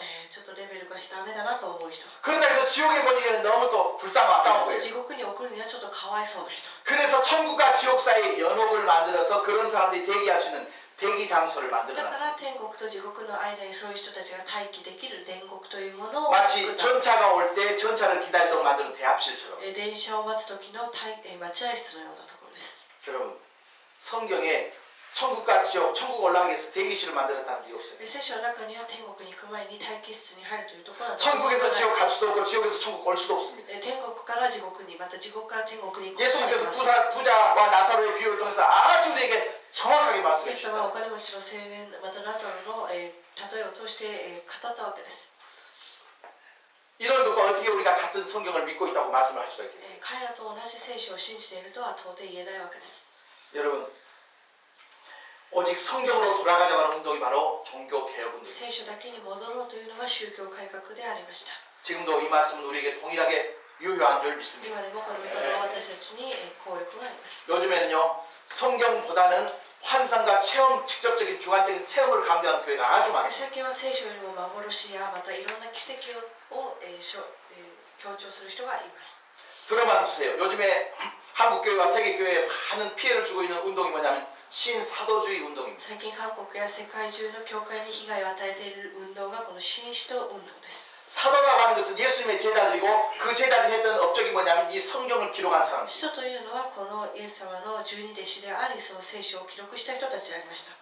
レベルがダメだなと思う人。 그러다 해서 지옥에 보내기에는 너무 또 불쌍하고 아까운 거예요. 地獄に送るにはちょっとかわいそうな人。 그래서 천국과 지옥 사이에 연옥을 만들어서 그런 사람들이 대기할 수 있는 대기 장소를 だか 만들어놨어요. ら天国と地獄の間にそういう人たちが待機できる煉獄というものを 마치 전차가 올 때 전차를 기다리도록 만드는 대합실처럼. 電車を待つ時の待合室のようなところです。 여러분, 성경에 천국과 지옥, 천국 올라가기 위해서 대기실을 만들었다는 게 없어요. 聖書の中には天国に行く前に待機室に入るというところは 천국에서 지옥 갈 수도 없고 지옥에서 천국 올 수도 없습니다. 天国から地獄にまた地獄から天国に行く 예수님께서 부자와 나사로의 비유를 통해서 아주 우리에게 정확하게 イエ 말씀해 ス様はお 주셨죠. 金持ちの青年またラザロの例えを通して語ったわけです。 이런 것과 어떻게 우리가 같은 성경을 믿고 있다고 말씀을 할 수가 있겠어요? 彼らと同じ聖書を信じているとは到底言えないわけです。 여러분, 오직 성경으로 돌아가자고 하는 운동이 바로 종교개혁운동입니다. 聖書だけに戻ろうというのが宗教改革でありました。 지금도 이 말씀은 우리에게 동일하게 유효한 줄 믿습니다. 今でもこの御言葉は私たちに効力があります。 요즘에는요, 성경보다는 환상과 체험, 직접적인 주관적인 체험을 강조하는 교회가 아주 많습니다. 最近は聖書よりも幻やまたいろんな奇跡を強調する人がいます。 들어만 주세요. 요즘에 한국 교회와 세계 교회에 많은 피해를 주고 있는 운동이 뭐냐면 신사도주의 운동입니다. 最近韓国や世界中の教会に被害を与えている運動がこの新使徒運動です。 사도라고 하는 것은 예수님의 제자들이고 그 제자들이 했던 업적이 뭐냐면 이 성경을 기록한 사람입니다. 使徒というのはこのイエス様の十二弟子であり、その聖書を記録した人たちでありました。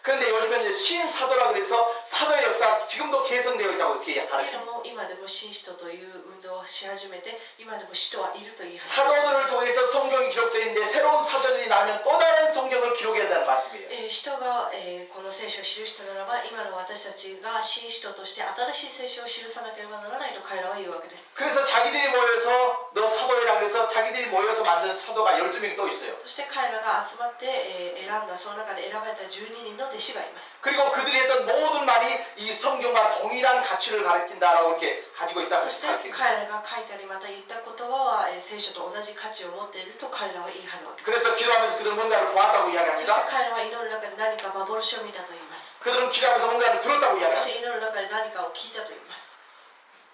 그런데 요즘에는 신사도라 그래서 사도의 역사 지금도 계승되어 있다고 이렇게 け 가르칩니다. れども今でも新使徒という運動をし始めて、今でも使徒はいると言い始め 사도들을 통해서 성경이 기록되어 있는데 새로운 사도들이 나면 또 다른 성경을 기록해야 된다는 말씀이에요. 使徒が、この聖書を記したならば、今の私たちが新使徒として新しい聖書を記さなければならないと彼らは言うわけです。 그래서 자기들이 모여서 너 사도이라 그래서 자기들이 모여서 만든 사도가 12명이 또 있어요. そして彼らが集まって、選んだその中で選ばれた12人の弟子がいます。 그리고 그들이 했던 모든 말이 이 성경과 동일한 가치를 가르친다라고 이렇게 가지고 있다고 そして 가르칩니다. 彼らが書いたりまた言った言葉は、聖書と同じ価値を持っていると彼らは言い張るわけです。 그래서 기도하면서 그들은 뭔가를 보았다고 そして 이야기합니다. 彼らは祈る中で何か幻を見たと言います。 그들은 기도하면서 뭔가를 들었다고 そし 이야기합니다. て祈る中で何かを聞いたと言います。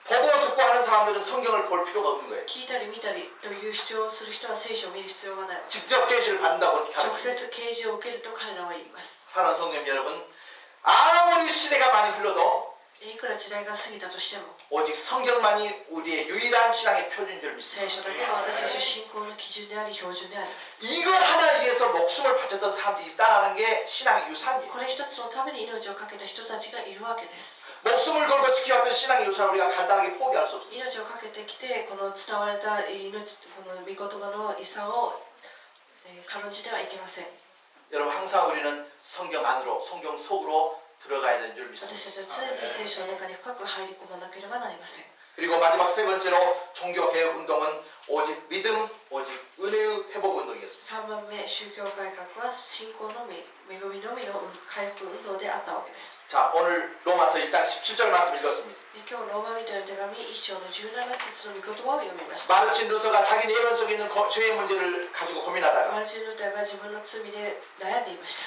보고 듣고 하는 사람들은 성경을 볼 필요가 없는 거예요. 聞いたり見たりという主張をする人は聖書を見る必要がないわけです。 직접 계시를 받는다고 이렇게 直 가르칩니다. 接啓示を受けると彼らは言います。 사랑하는 성도님 여러분, 아무리 시대가 많이 흘러도 いくら時代が過ぎたとしても、 오직 성경만이 우리의 유일한 신앙의 표준인 줄 믿습니다. 聖書だけが私たちの信仰の基準であり標準であります。 이걸 하나를 위해서 목숨을 바쳤던 사람들이 있다는 게 신앙의 유산이에요. これ一つのために命を懸けた人たちがいるわけです。 목숨을 걸고 지켜왔던 신앙의 유산을 우리가 간단하게 포기할 수 없습니다. 命を懸けてきて、この伝われた命、この御言葉の遺産を軽んじてはいけません。 여러분 항상 우리는 성경 안으로, 성경 속으로 들어가야 되는 줄 믿습니다. 私たちは常に聖書の中に深く入り込まなければなりません。 그리고 마지막 세 번째로 종교개혁 운동은 오직 믿음, 오직 은혜의 회복 운동이었습니다. 3番目、宗教改革は信仰のみ、恵みのみの回復運動であったわけです。 자, 오늘 로마서 1장 17절 말씀 읽었습니다. 今日ローマ人への手紙1章の17節の御言葉を読みました。 마르틴 루터가 자기 내면 속에 있는 죄의 문제를 가지고 고민하다가 マルチン・ルターが自分の罪で悩んでいました。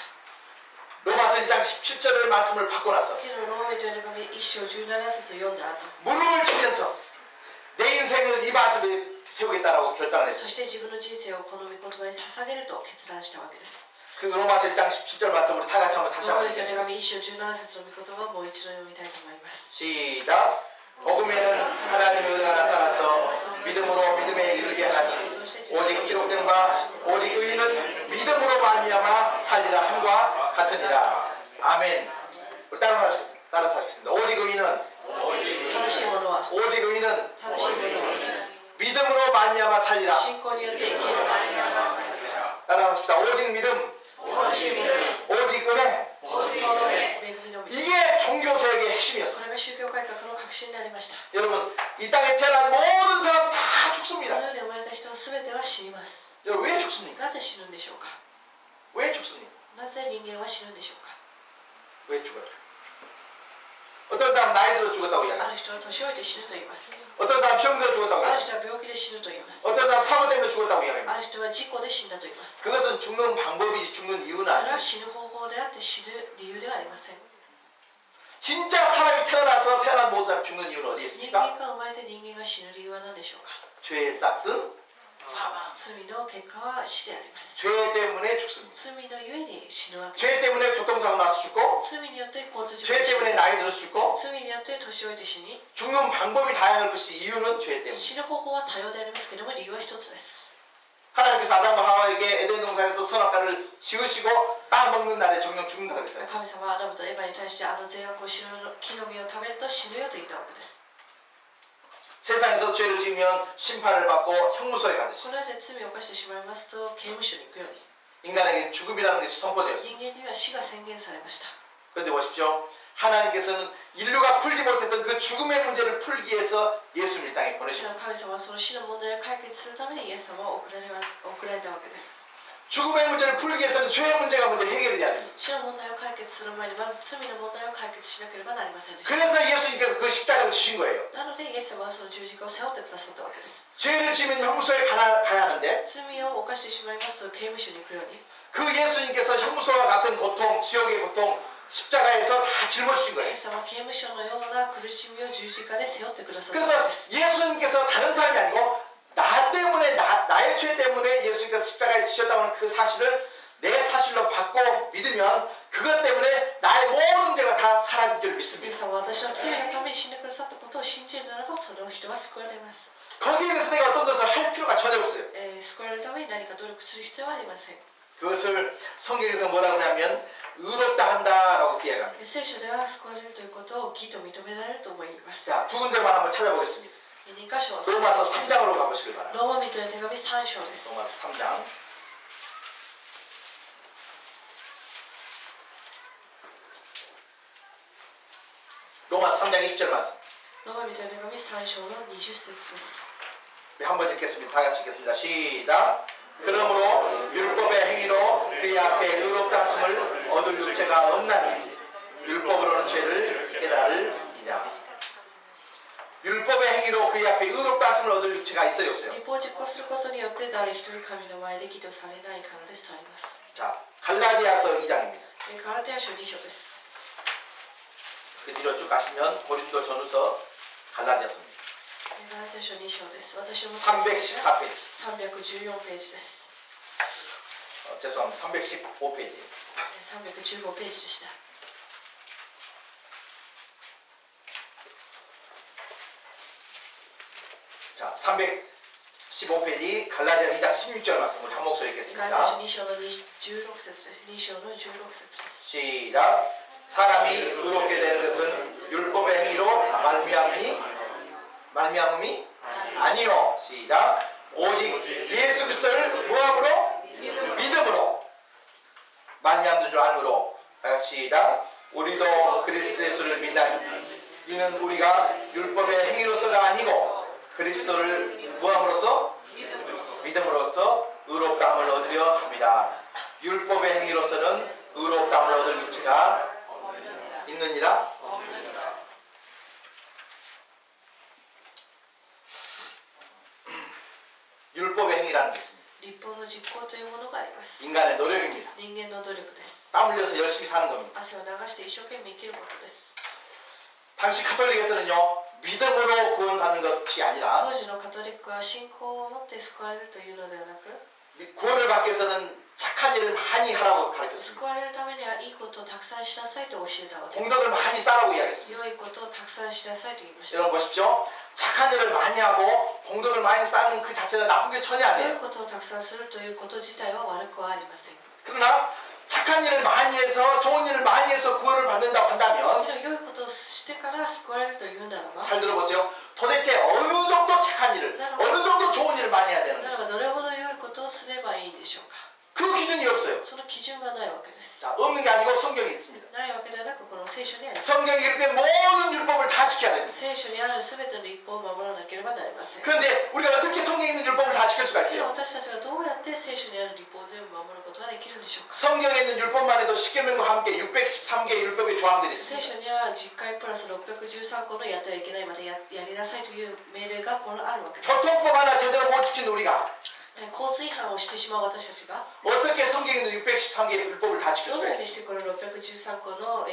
로마서 1장 17절의 말씀을 받고 나서 昨日ローマ人への手紙1章17節を読んだ後、 무릎을 치면서 내 인생을 이 말씀에 세우겠다라고 결단을 そ 했습니다. して自分の人生をこの御言葉に捧げると決断したわけです。 그 로마서 1장 17절 말씀 우리 다 같이 한번 다시 ローマ 한번 人へ 읽겠습니다. の手紙1章17節の御言葉をもう一度読みたいと思います。 시작. 복음에는 하나님의 은혜가 나타나서 믿음으로 믿음에 이르게 하니 오직 기록된 바 오직 의인은 믿음으로 말미암아 살리라 함과 같으니라. 아멘. 우리 따라서 하시겠습니다. 오직 의인은 正しいものは、 오직 의인은 正しいものは 믿음으로 말미암아 살리라. 信仰によって生きる。 따라하십시다. 오직 믿음, 正しいものは 오직 은혜. その恵みのみ。 이게 종교 개혁의 핵심이었어요. これが宗教改革の核心になりました。 여러분, 이 땅에 태어난 모든 사람 다 こ 죽습니다. の世で生まれた人は全ては死にます。 여러분 왜 죽습니까? なぜ死ぬんでしょうか。 왜 죽습니까? なぜ人間は死ぬんでしょうか。 왜 죽어요? 어떤 사람 나이 들어 죽었다고 あ 이야기해요. る人は年老いて死ぬと言います。 어떤 사람 병 들어 죽었다고 ある 이야기해요. 人は病気で死ぬと言います。 어떤 사람 사고 때문에 죽었다고 이야기해요. ある人は事故で死んだと言います。 그것은 죽는 방법이지 죽는 이유는 それ 아니에요. は死ぬ方法であって死ぬ理由ではありません。 진짜 사람이 태어나서 태어난 모든 사람이 죽는 이유는 어디에 人 있습니까? 間が生まれて人間が死ぬ理由は何でしょうか。 죄의 싹은 사망. 罪の結果は死であります。 죄 때문에 죽습니다. 罪のゆえに死ぬわけ 죄 です。 때문에 교통사고 나서 죽고 罪によって交通事故 죄 で死 때문에 ぬ。 나이 들어서 죽고 罪によって年老いて死に、 죽는 방법이 다양할 것이 이유는 죄 때문에. 死ぬ方法は多様でありますけれども理由は一つです。 하나님께서 아담과 하와에게 에덴 동산에서 선악과를 지으시고 따먹는 날에 정령 죽는다 그랬어요. 神様はアダムとエバに対してあの善悪を知る木の実を食べると死ぬよと言ったわけです。 세상에서 죄를 지으면 심판을 받고 형무소에 가듯이 この世で罪を犯してしまいますと刑務所に行くように 인간에게 죽음이라는 것이 선포되었습니다. 人間には死が宣言されました。 그런데 보십시오. 하나님께서는 인류가 풀지 못했던 그 죽음의 문제를 풀기 위해서 예수님을 이 땅에 しか 보내셨습니다. も神様はその死の問題を解決するためにイエス様を送られたわけです。 죽음의 문제를 풀기 위해서는 죄의 문제가 먼저 해결이 돼야 됩니다. 死の問題を解決する前にまず罪の問題を解決しなければなりませんでした。 그래서 예수님께서 그 십자가를 주신 거예요. なのでイエス様はその十字架を背負ってくださったわけです。 죄를 지으면 형무소에 가야 하는데 罪を犯してしまいますと刑務所に行くように 그 예수님께서 형무소와 같은 고통, 지옥의 고통, 십자가에서 다 짊어지신 イ 거예요. エス様は刑務所のような苦しみを十字架で背負ってくださったわ 그래서 けです。 예수님께서 다른 사람이 아니고 나 때문에 나의 죄 때문에 예수님께서 십자가에 지셨다고 하는 그 사실을 내 사실로 받고 믿으면 그것 때문에 나의 모든 죄가 다 사라질 줄 イエ 믿습니다. ス様は私の罪のために死んでくださったことを信じるならばその人は救われます。 거기에 대해서 내가 어떤 것을 할 필요가 전혀 없어요. 救われるために何か努力する必要はありません。 그것을 성경에서 뭐라고 하냐면 의롭다 한다라고 이야기합니다. 聖書では救われるということを義と認められると思います。 자, 두 군데만 한번 찾아보겠습니다. 2箇所、 로마서 3장으로 가보시길 바랍니다. ローマ人への手紙3章です。 로마서 3장. 로마서 3장 20절 말씀. ローマ人への手紙3章の20節です。 한번 읽겠습니다. 다 같이 읽겠습니다. 시작. 그러므로 율법의 행위로 그의 앞에 의롭다 하심을 얻을 육체가 없나니 율법으로는 죄를 깨달으리라. 율법의 행위로 그의 앞에 의롭다 하심을 얻을 육체가 있어요, 없어요? 立法を実行することによって誰一人神の前で義とされないからですとあります。 자, 갈라디아서 2장입니다. ガラテヤ書2章です。 그 뒤로 쭉 가시면 고린도 전후서 갈라디아서입니다. ガラテヤ書2章です。私の 314페이지. 314ページです。 죄송합니다. 315페이지. 315ページでした。 자, 315페이지 갈라디아 2장 16절 말씀 우리 한 목소리 ガラテヤ書 읽겠습니다. 2章の16節です。2章の16節です。 시작. 사람이 의롭게 되는 것은 율법의 행위로 말미암음이 아니요. 시작. 오직 예수 그리스도를 뭐함으로? 믿음으로 말미암는 줄 아므로. 시작. 우리도 그리스도 예수를 믿나니 이는 우리가 율법의 행위로서가 아니고 그리스도를 뭐함으로써? 믿음으로써 의롭다함을 얻으려 합니다. 율법의 행위로서는 의롭다함을 얻을 육체가 있느니라. 율법의 행위라는 게 있습니다. 立法の実行というものがあります。 인간의 노력입니다. 人間の努力です。 땀 흘려서 열심히 사는 겁니다. 汗を流して一生懸命生きることです。 당시 카톨릭에서는요, 믿음으로 구원받는 것이 아니라 当時のカトリックは信仰を持って救われるというのではなく、 구원을 받기 위해서는 착한 일을 많이 하라고 가르쳤습니다. 救われるためにはいいことをたくさんしなさいと教えたわけです。 공덕을 많이 쌓으라고 이야기했습니다. 良いことをたくさんしなさいと言いました。 여러분 보십시오. 착한 일을 많이 하고 공덕을 많이 쌓는 그 자체는 나쁜 게 전혀 良い 아니에요. ことをたくさんするということ自体は悪くはありません。 그러나 착한 일을 많이 해서 좋은 일을 많이 해서 구원을 받는다고 한다면 良いことをしてから救われるというならば、 잘 들어보세요. 도대체 어느 정도 착한 일을 어느 정도 좋은 일을 많이 해야 な 되는 ら 거예요. ばどれほど良いことをすればいいんでしょうか。 그 기준이 없어요. その基準がないわけです。 자, 없는 게 아니고 성경에 있습니다. ないわけではなく、この聖書にあります。 성경에 이렇게 모든 율법을 다 지켜야 됩니다. 聖書にあるすべての立法を守らなければなりません。 그런데 우리가 어떻게 성경에 있는 율법을 다 지킬 수가 では 있어요? 私たちがどうやって聖書にある立法を全部守ることができるんでしょうか。 성경에 있는 율법만 해도 십계명과 함께 613개의 율법의 조항들이 聖 있습니다. 書には10回プラス613個のやってはいけないまで やりなさいという命令がこのあるわけです。 교통법 하나 제대로 못 지킨 우리가 交通違反をしてしまう私たちが 어떻게 성경에 있는 613개의 율법을 다 지킬 どの 수가 ように 있어요? してこの613個の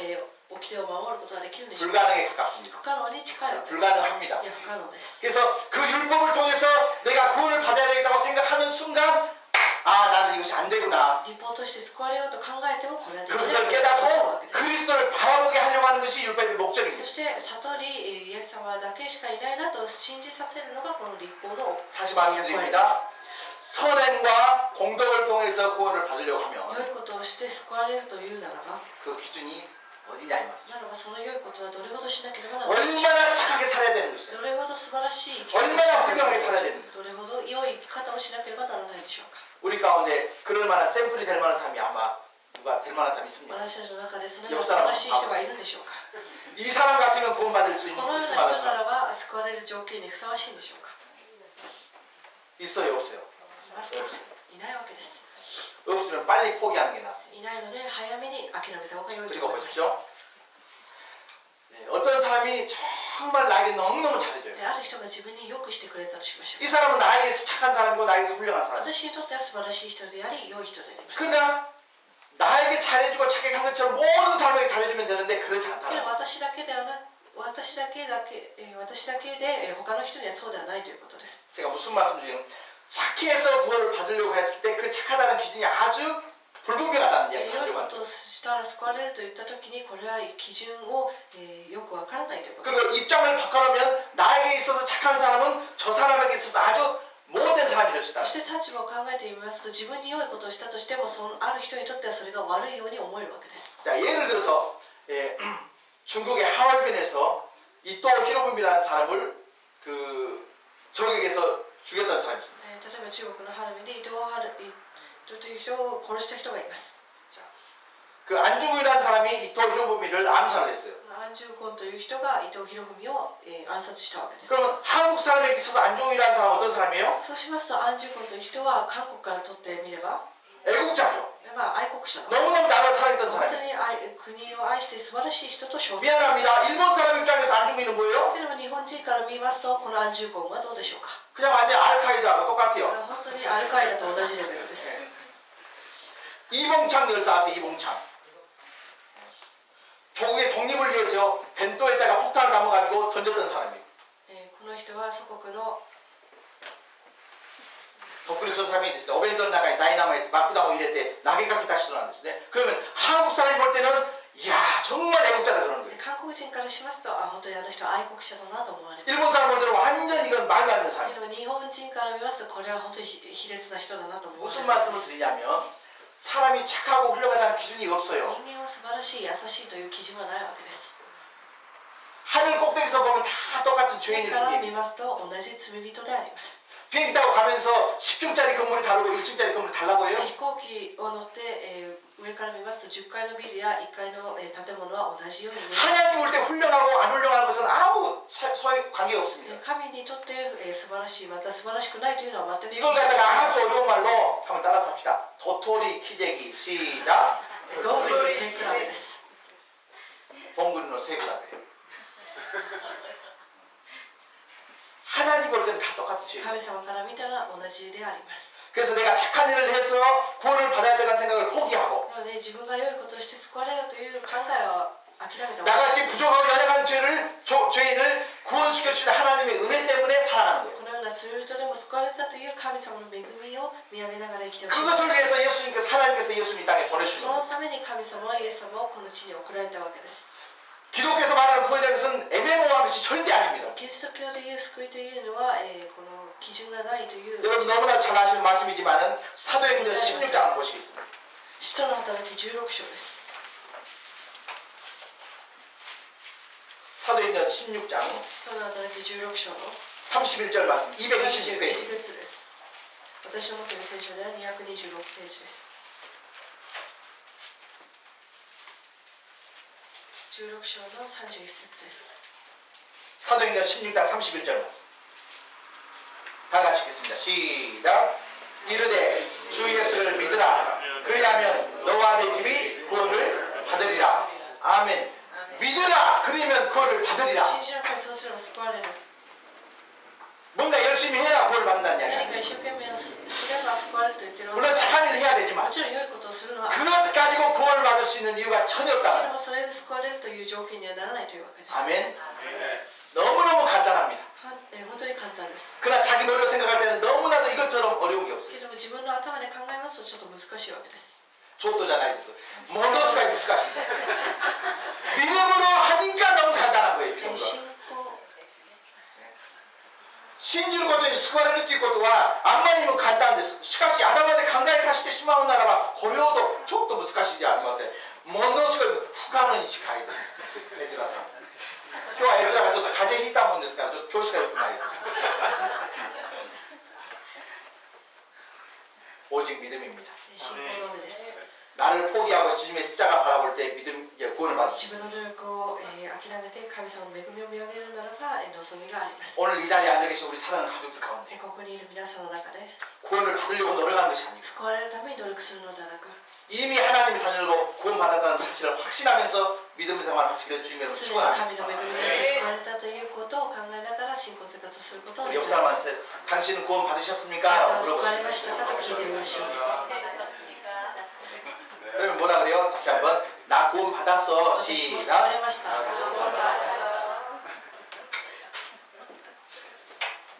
掟を守ることができるんでしょうか。 불가능에 가깝습니다. 不可能に近いわけです。 불가능합니다. いや不可能です。 그래서 그 율법을 통해서 내가 구원을 받아야 되겠다고 생각하는 순간 아 나는 이것이 안 되구나. 立法として救われようと考えてもこれはできない 그것을 わけです。 깨닫고 그리스도를 바라보게 하려고 하는 것이 율법의 そ 목적입니다. して悟りイエス様だけしかいないなと信じさせるのがこの立法の 다시 役割です。 말씀드립니다. 선행과 공덕을 통해서 구원을 받으려고 良 하면 いことをして救われるというならば、 그 기준이 어디냐 이 말이죠. ならばその良いことはどれほどしなければならない。 얼마나 착하게 살아야 되는 것이죠. どれほど素晴らしい生き方を 얼마나 훌륭하게 살아야 됩니다. どれほど良い生き方をしなければならないでしょうか。 우리 가운데 그럴 만한 샘플이 될 만한 사람이 아마 누가 될 만한 사람이 있습니다. 私たちの中でそのような素晴らしい人がいるでしょうか。 이 사람 같으면 구원받을 수 こ 있는 のような 있을 人 만한 な 사람 らば救われる条件にふさわしいんでしょうか。 있어요 없어요? いますか？いないわけです。 없으면 빨리 포기하는 게 낫습니다. いないので早めに諦めた方が良いと 그리고 思います。 보십시오. 네, 어떤 사람이 정말 나에게 너무너무 잘해줘요. ある人が自分によくしてくれたとしましょう。 이 사람은 나에게서 착한 사람이고 나에게서 훌륭한 사람. 私にとっては素晴らしい人であり良い人であります。 그러나 나에게 잘해주고 착하게 한 것처럼 모든 사람에게 잘해주면 되는데 그렇지 けど 않다는 거예요. 私だけで他の人にはそうではないということです。 제가 무슨 말씀 드리냐면 착해서 구원을 받으려고 했을 때 그 착하다는 기준이 아주 불분명하다는 良 이야기를 い 하려고 こ 합니다. とをしたら救われるといった時にこれは基準を、よくわからないということ 그리고 입장을 바꿔놓으면 나에게 있어서 착한 사람은 저 사람에게 있어서 아주 못된 사람이 될 수 있다. そして立場を考えてみますと自分に良いことをしたとしてもそのある人にとってはそれが悪いように思えるわけです 자, 예를 들어서 중국의 하얼빈에서 이토 히로부미라는 사람을 그 적에게서 죽였던 사람이 있습니다. 例えば中国のハルミで伊藤という人を殺した人がいます 그 안중근이라는 사람이 이토 히로부미를 암살을 했어요. 安住君という人が伊藤博文を、暗殺したわけです 그러면 한국 사람에게 있어서 안중근이라는 사람은 어떤 사람이에요? そうしますと安住君という人は韓国からとってみれば 애국자죠. まあ愛国者の 너무너무 나라를 사랑했던 本当 사람이에요. に国を愛して素晴らしい人と称されて 미안합니다. 일본 사람 입장에서 안중근은 뭐예요? でも日本人から見ますとこの安住君はどうでしょうか 그냥 완전 알카이다하고 똑같아요. 本当にアルカイダと同じレベルです 이봉창 열사 아세요? 이봉창. 조국의 독립을 위해서 벤토에다가 폭탄을 담아가지고 던졌던 사람이에요. この人は祖国の 독립선 사람이 됐어요. 오벤더 나가에 다이나마이트 막구다고 이랬대 나게가기 시도한んですね. 그러면 한국 사람이 볼 때는 이야 정말 애국자다 그러는 거예요. 韓国人からしますと本当にあの人は愛国者だなと思われます 일본 사람 볼 때는 완전 이건 말도 안 되는 사람이에요. でも日本人から見ますとこれは本当に卑劣な人だなと思われ 무슨 ま 말씀을 す 드리냐면 사람이 착하고 훌륭하다는 기준이 없어요. 人間は素晴らしい優しいという基準はないわけです 하늘 꼭대기에서 보면 다 똑같은 上 죄인일 から見 뿐이에요. ますと同じ罪人であります 비행기 타고 가면서 10층짜리 건물이 다르고 1층짜리 건물이 달라 보여요? 飛行機を乗って、上から見ますと10階のビルや1階の、建物は同じように見えます 하나님 올 때 훌륭하고 안 훌륭한 것은 아무 소위 관계가 없습니다. 神にとって、素晴らしいまた素晴らしくないというのは全く 이걸 갖다가 아주 어려운 말로 한번 따라서 합시다. 도토리 키재기 시작. どんぐりの背比べです 봉구리노 세그라베. 하나님 볼 때는 다 똑같은 죄예요. 神様から見たら同じであります 그래서 내가 착한 일을 해서 구원을 받아야 되는 생각을 포기하고 なので自分が良いことをして救われようという考えを諦めたわけ 나같이 부족하고 연약한 죄인을 구원시켜 주시는 하나님의 은혜 때문에 살아가는 거예요. このような罪人でも救われたという神様の恵みを見上げながら生きてほしい 그것을 위해서 하나님께서 예수님 이 땅에 そ 보내주신 の 거예요. ために神様はイエス様をこの地に送られたわけです 기독교에서 말하는 구원이라는 것은 애매모호한 것이 절대 아닙니다. キリスト教でいう救いというのは、この基準がないという 여러분 너무나 잘 아시는 말씀이지만은 사도행전 16장 한번 보시겠습니다. 使徒の働き16章です 사도행전 16장 使徒の働き16章の 31절 말씀 31 226페이지. 節です私の持っている聖書では226ページです16章の31節です 사도행전 16장 31절 말씀. 다 같이 읽겠습니다. 시작. 이르되 주 예수를 믿으라. 그리하면 너와 내 집이 구원을 받으리라. 아멘. 믿으라. 그러면 구원을 받으리라. 信じなさいそうすれば救われる 뭔가 열심히 해라 구원을 받는다는 何 이야기야. か一生懸命すれば救われると言ってるわけ 물론 です 착한 일을 해야 も 되지만 ちろん良いことをするのは 그것 가지고 구원을 받을 수 있는 이유가 전혀 で 없다. もそれで救われるという条件にはならないというわけです 아멘. 너무너무 간단합니다. 本当に簡単です 그러나 자기 머리로 생각할 때는 너무나도 이것처럼 어려운 게 없어요. けども自分の頭で考えますとちょっと難しいわけです 조또잖아요. 모노스가 무스까지. 믿음으로 하니까 너무 간단한 거예요. 信 믿음으로. 仰 信じることに救われるということはあんまりにも簡単です。しかし頭で考え出してしまうならばこれほどちょっと難しいじゃありません。ものすごい不可能に近いです。エズラさん。今日はエズラがちょっと風邪ひいたもんですからちょっと調子が良くないです。오직 믿음입니다. 信仰のみです 나를 포기하고 주님의 십자가 바라볼 때 믿음 구원을 받을 수 自 있습니다. 分の努力を、諦めて神様の恵みを見上げるならば、望みがあります 오늘 이 자리에 앉아 계신 우리 사랑하는 가족들 가운데 ここにいる皆さんの中で 구원을 받으려고 노력하는 것이 아니고 救われるために努力するのではなく 이미 하나님의 자녀로 구원받았다는 사실을 확신하면서 믿음 생활을 하시기를 주님으로 すでに 축원합니다. 神の恵みによって救われたということを考えながら信仰生活することを 우리 願い 옆 ます 사람한테 당신은 구원 あなた 받으셨습니까? は 라고 救われ 물어보세요. ましたかと聞いてみましょう 그러면 뭐라 그래요? 다시 한번 나 구원 받았어. 私も救われ 시작. ました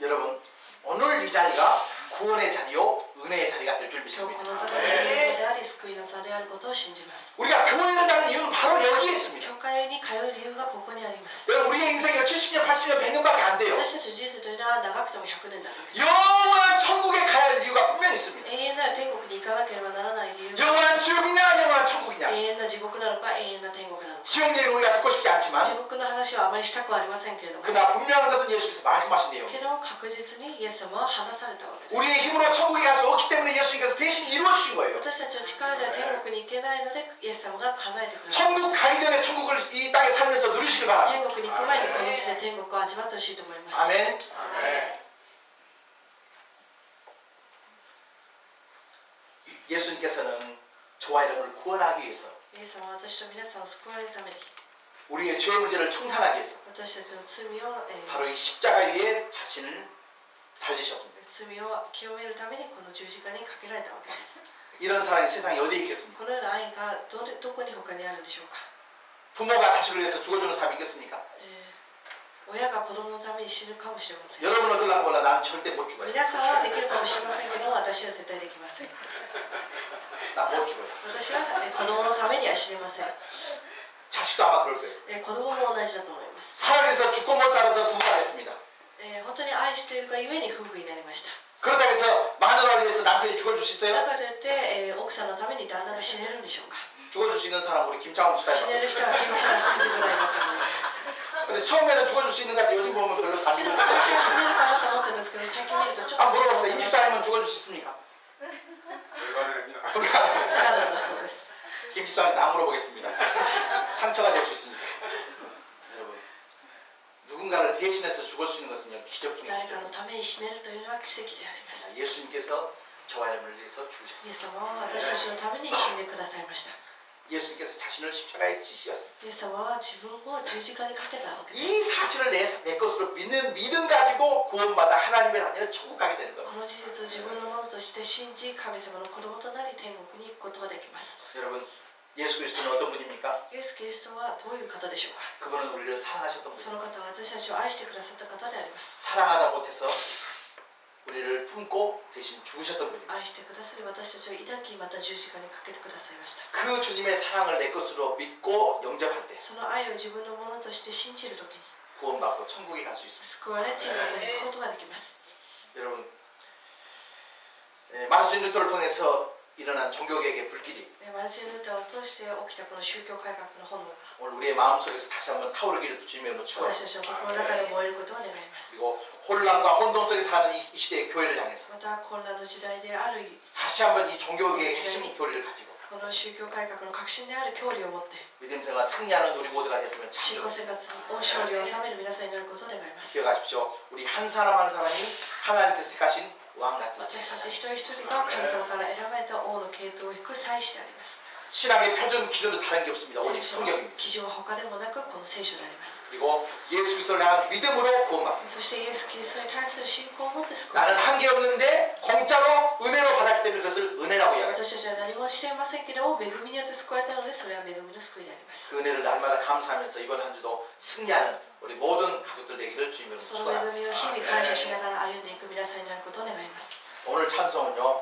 여러분 오늘 이 자리가 구원의 자리요 은혜의 자리가 될 줄 今日こ 믿습니다. の座が栄光であり救いの座であることを信じます。 우리가 교회를 가는 이유는 바로 여기에 있습니다. 教会に通う理由がここにあります。 여러분 우리의 인생이 70년, 80년, 100년밖에 안 돼요. 私たちの人生というのは長くても100年だけです。 영원한 천국에 가야 할 이유가 분명히 있습니다. 永遠なる天国に行かなければならない理由が 영원한 지옥이냐 영원한 천국이냐. 永遠な地獄なのか永遠な天国なのか。 지옥 얘기를 우리가 듣고 싶지 地 않지만 獄の話はあまりしたくはありませんけれども、 그러나 분명한 것은 예수께서 말씀하신 내용. けど確実にイエス様は話されたわけです。 우리의 힘으로 천국에 갈 수 없기 때문에 예수님께서 대신 이루어 주신 거예요. 私たちの力では天国に行けないのでイエス様が叶えてください。 천국 가기 전에 천국을 이 땅에 살면서 누리시길 바랍니다. 天国に行く前にこの地で天国を味わってほしいと思います。 아멘. 예수님께서는 저와 여러분을 구원하기 위해서 イエス様は私と皆さんを救われるために、 우리의 죄 문제를 청산하기 위해서 私たちの罪を、 바로 이 십자가 위에 자신을 달리셨습니다. 罪を清めるためにこの十字架にかけられたわけです。 이런 사랑이 세상에 어디에 있겠습니까? このような愛がどこに他にあるんでしょうか。 부모가 자식을 위해서 죽어주는 사람이 있겠습니까? 親が子供のために死ぬかもしれません。 여러분은 어떨까 몰라. 나는 절대 못 죽어요. 皆さんはできるかもしれませんけど、私は絶対できません。 나 못 죽어요. 私は子供のためには死ねません。 자식도 아마 그럴 거예요. 子供も同じだと思います。 사랑해서 죽고 못 살아서 부부가 됐습니다. 本当に愛しているがゆえに夫婦になりました。 그렇다고 해서 마누라를 위해서 남편이 죽어줄 수 だ 있어요? からといって、奥さんのために旦那が死ねるんでしょうか。 죽어줄 수 있는 사람 우리 김창훈 死ね 집사님. る人は金ちゃん羊ぐらいだと思います。 근데 처음에는 죽어줄 수 있는 것 같아요. 요즘 보면 별로 안 私 죽어요. は死ねるかなと思ってるんですけど、最近見るとちょっと 아 물어봅시다. 이 집사님은 죽어줄 수 있습니까? 不可能だそうです。 김 집사님 다 물어보겠습니다. 상처가 될 수 있습니다. 여러분 누군가를 대신해서 죽을 수 있는 것은요 기적 중에 誰か 기적. のために死ねるというのは奇跡であります。 예수님께서 저와 여러분을 위해서 イエ 죽으셨습니다. ス様は私たちのために死んでくださいました。 예수님께서 자신을 십자가에 찢으셨습니다. イエス様は自分を十字架にかけたわけです。 이 사실을 내 것으로 믿는 믿음 가지고 구원받아 하나님의 자녀는 천국 가게 되는 こ 겁니다. の事実を自分のものとして信じ、神様の子供となり天国に行くことができます。 여러분 예수 그리스도는 어떤 분입니까? イエス・キリストはどういう方でしょうか。 그분은 우리를 사랑하셨던 そ 분입니다. の方は私たちを愛してくださった方であります。 사랑하다 못해서 우리를 품고 대신 죽으셨던 분입니다. 愛してくださり私たちを抱き、また十字架にかけてくださいました。 그 주님의 사랑을 내 것으로 믿고 영접할 때 その愛を自分のものとして信じるときに 구원받고 천국에 갈 수 있습니다. 救われ天国に行くことができます。 여러분 마르틴 루터를 통해서 일어난 종교개혁의 불길이 マルチン・ルーターを通して起きたこの宗教改革の炎が 오늘 우리의 마음속에서 다시 한번 타오르기를 주님의 축원합니다. 私たちの心の中で燃えることを願います。 그리고 혼란과 혼돈 속에 사는 이 시대의 교회를 향해서 また混乱の時代である 다시 한번 이 종교개혁의 핵심 교리를 가지고 この宗教改革の核心である教理を持って 믿음 생활 승리하는 우리 모두가 됐으면 참 信仰 좋겠습니다. 生活を勝利を収める皆さんになることを願います。 기억하십시오. 우리 한 사람 한 사람이 하나님께서 택하신 왕 같은 私たち一人一人が神様から選ばれた王の系統を引く祭司であります。 신앙의 표준 기준은 다른 게 없습니다. 오직 聖書の 성경입니다. 基準は他でもなくこの聖書であります。 그리고 예수 그리스도를 향한 믿음으로 구원받습니다. そしてイエス・キリストに対する信仰を持って救わ 나는 れ 한 게 없는데 공짜로 은혜로 받았기 때문에 그것을 은혜라고 이야기합니다. 私たちは何もしていませんけども恵みによって救われたのでそれは恵みの救いであります。 그 은혜를 날마다 감사하면서 이번 한 주도 승리하는 우리 모든 가족들 되기를 주님으로 その恵 축원합니다. みを日々感謝しながら歩んでいく皆さんになることを願います。 오늘 찬송은요.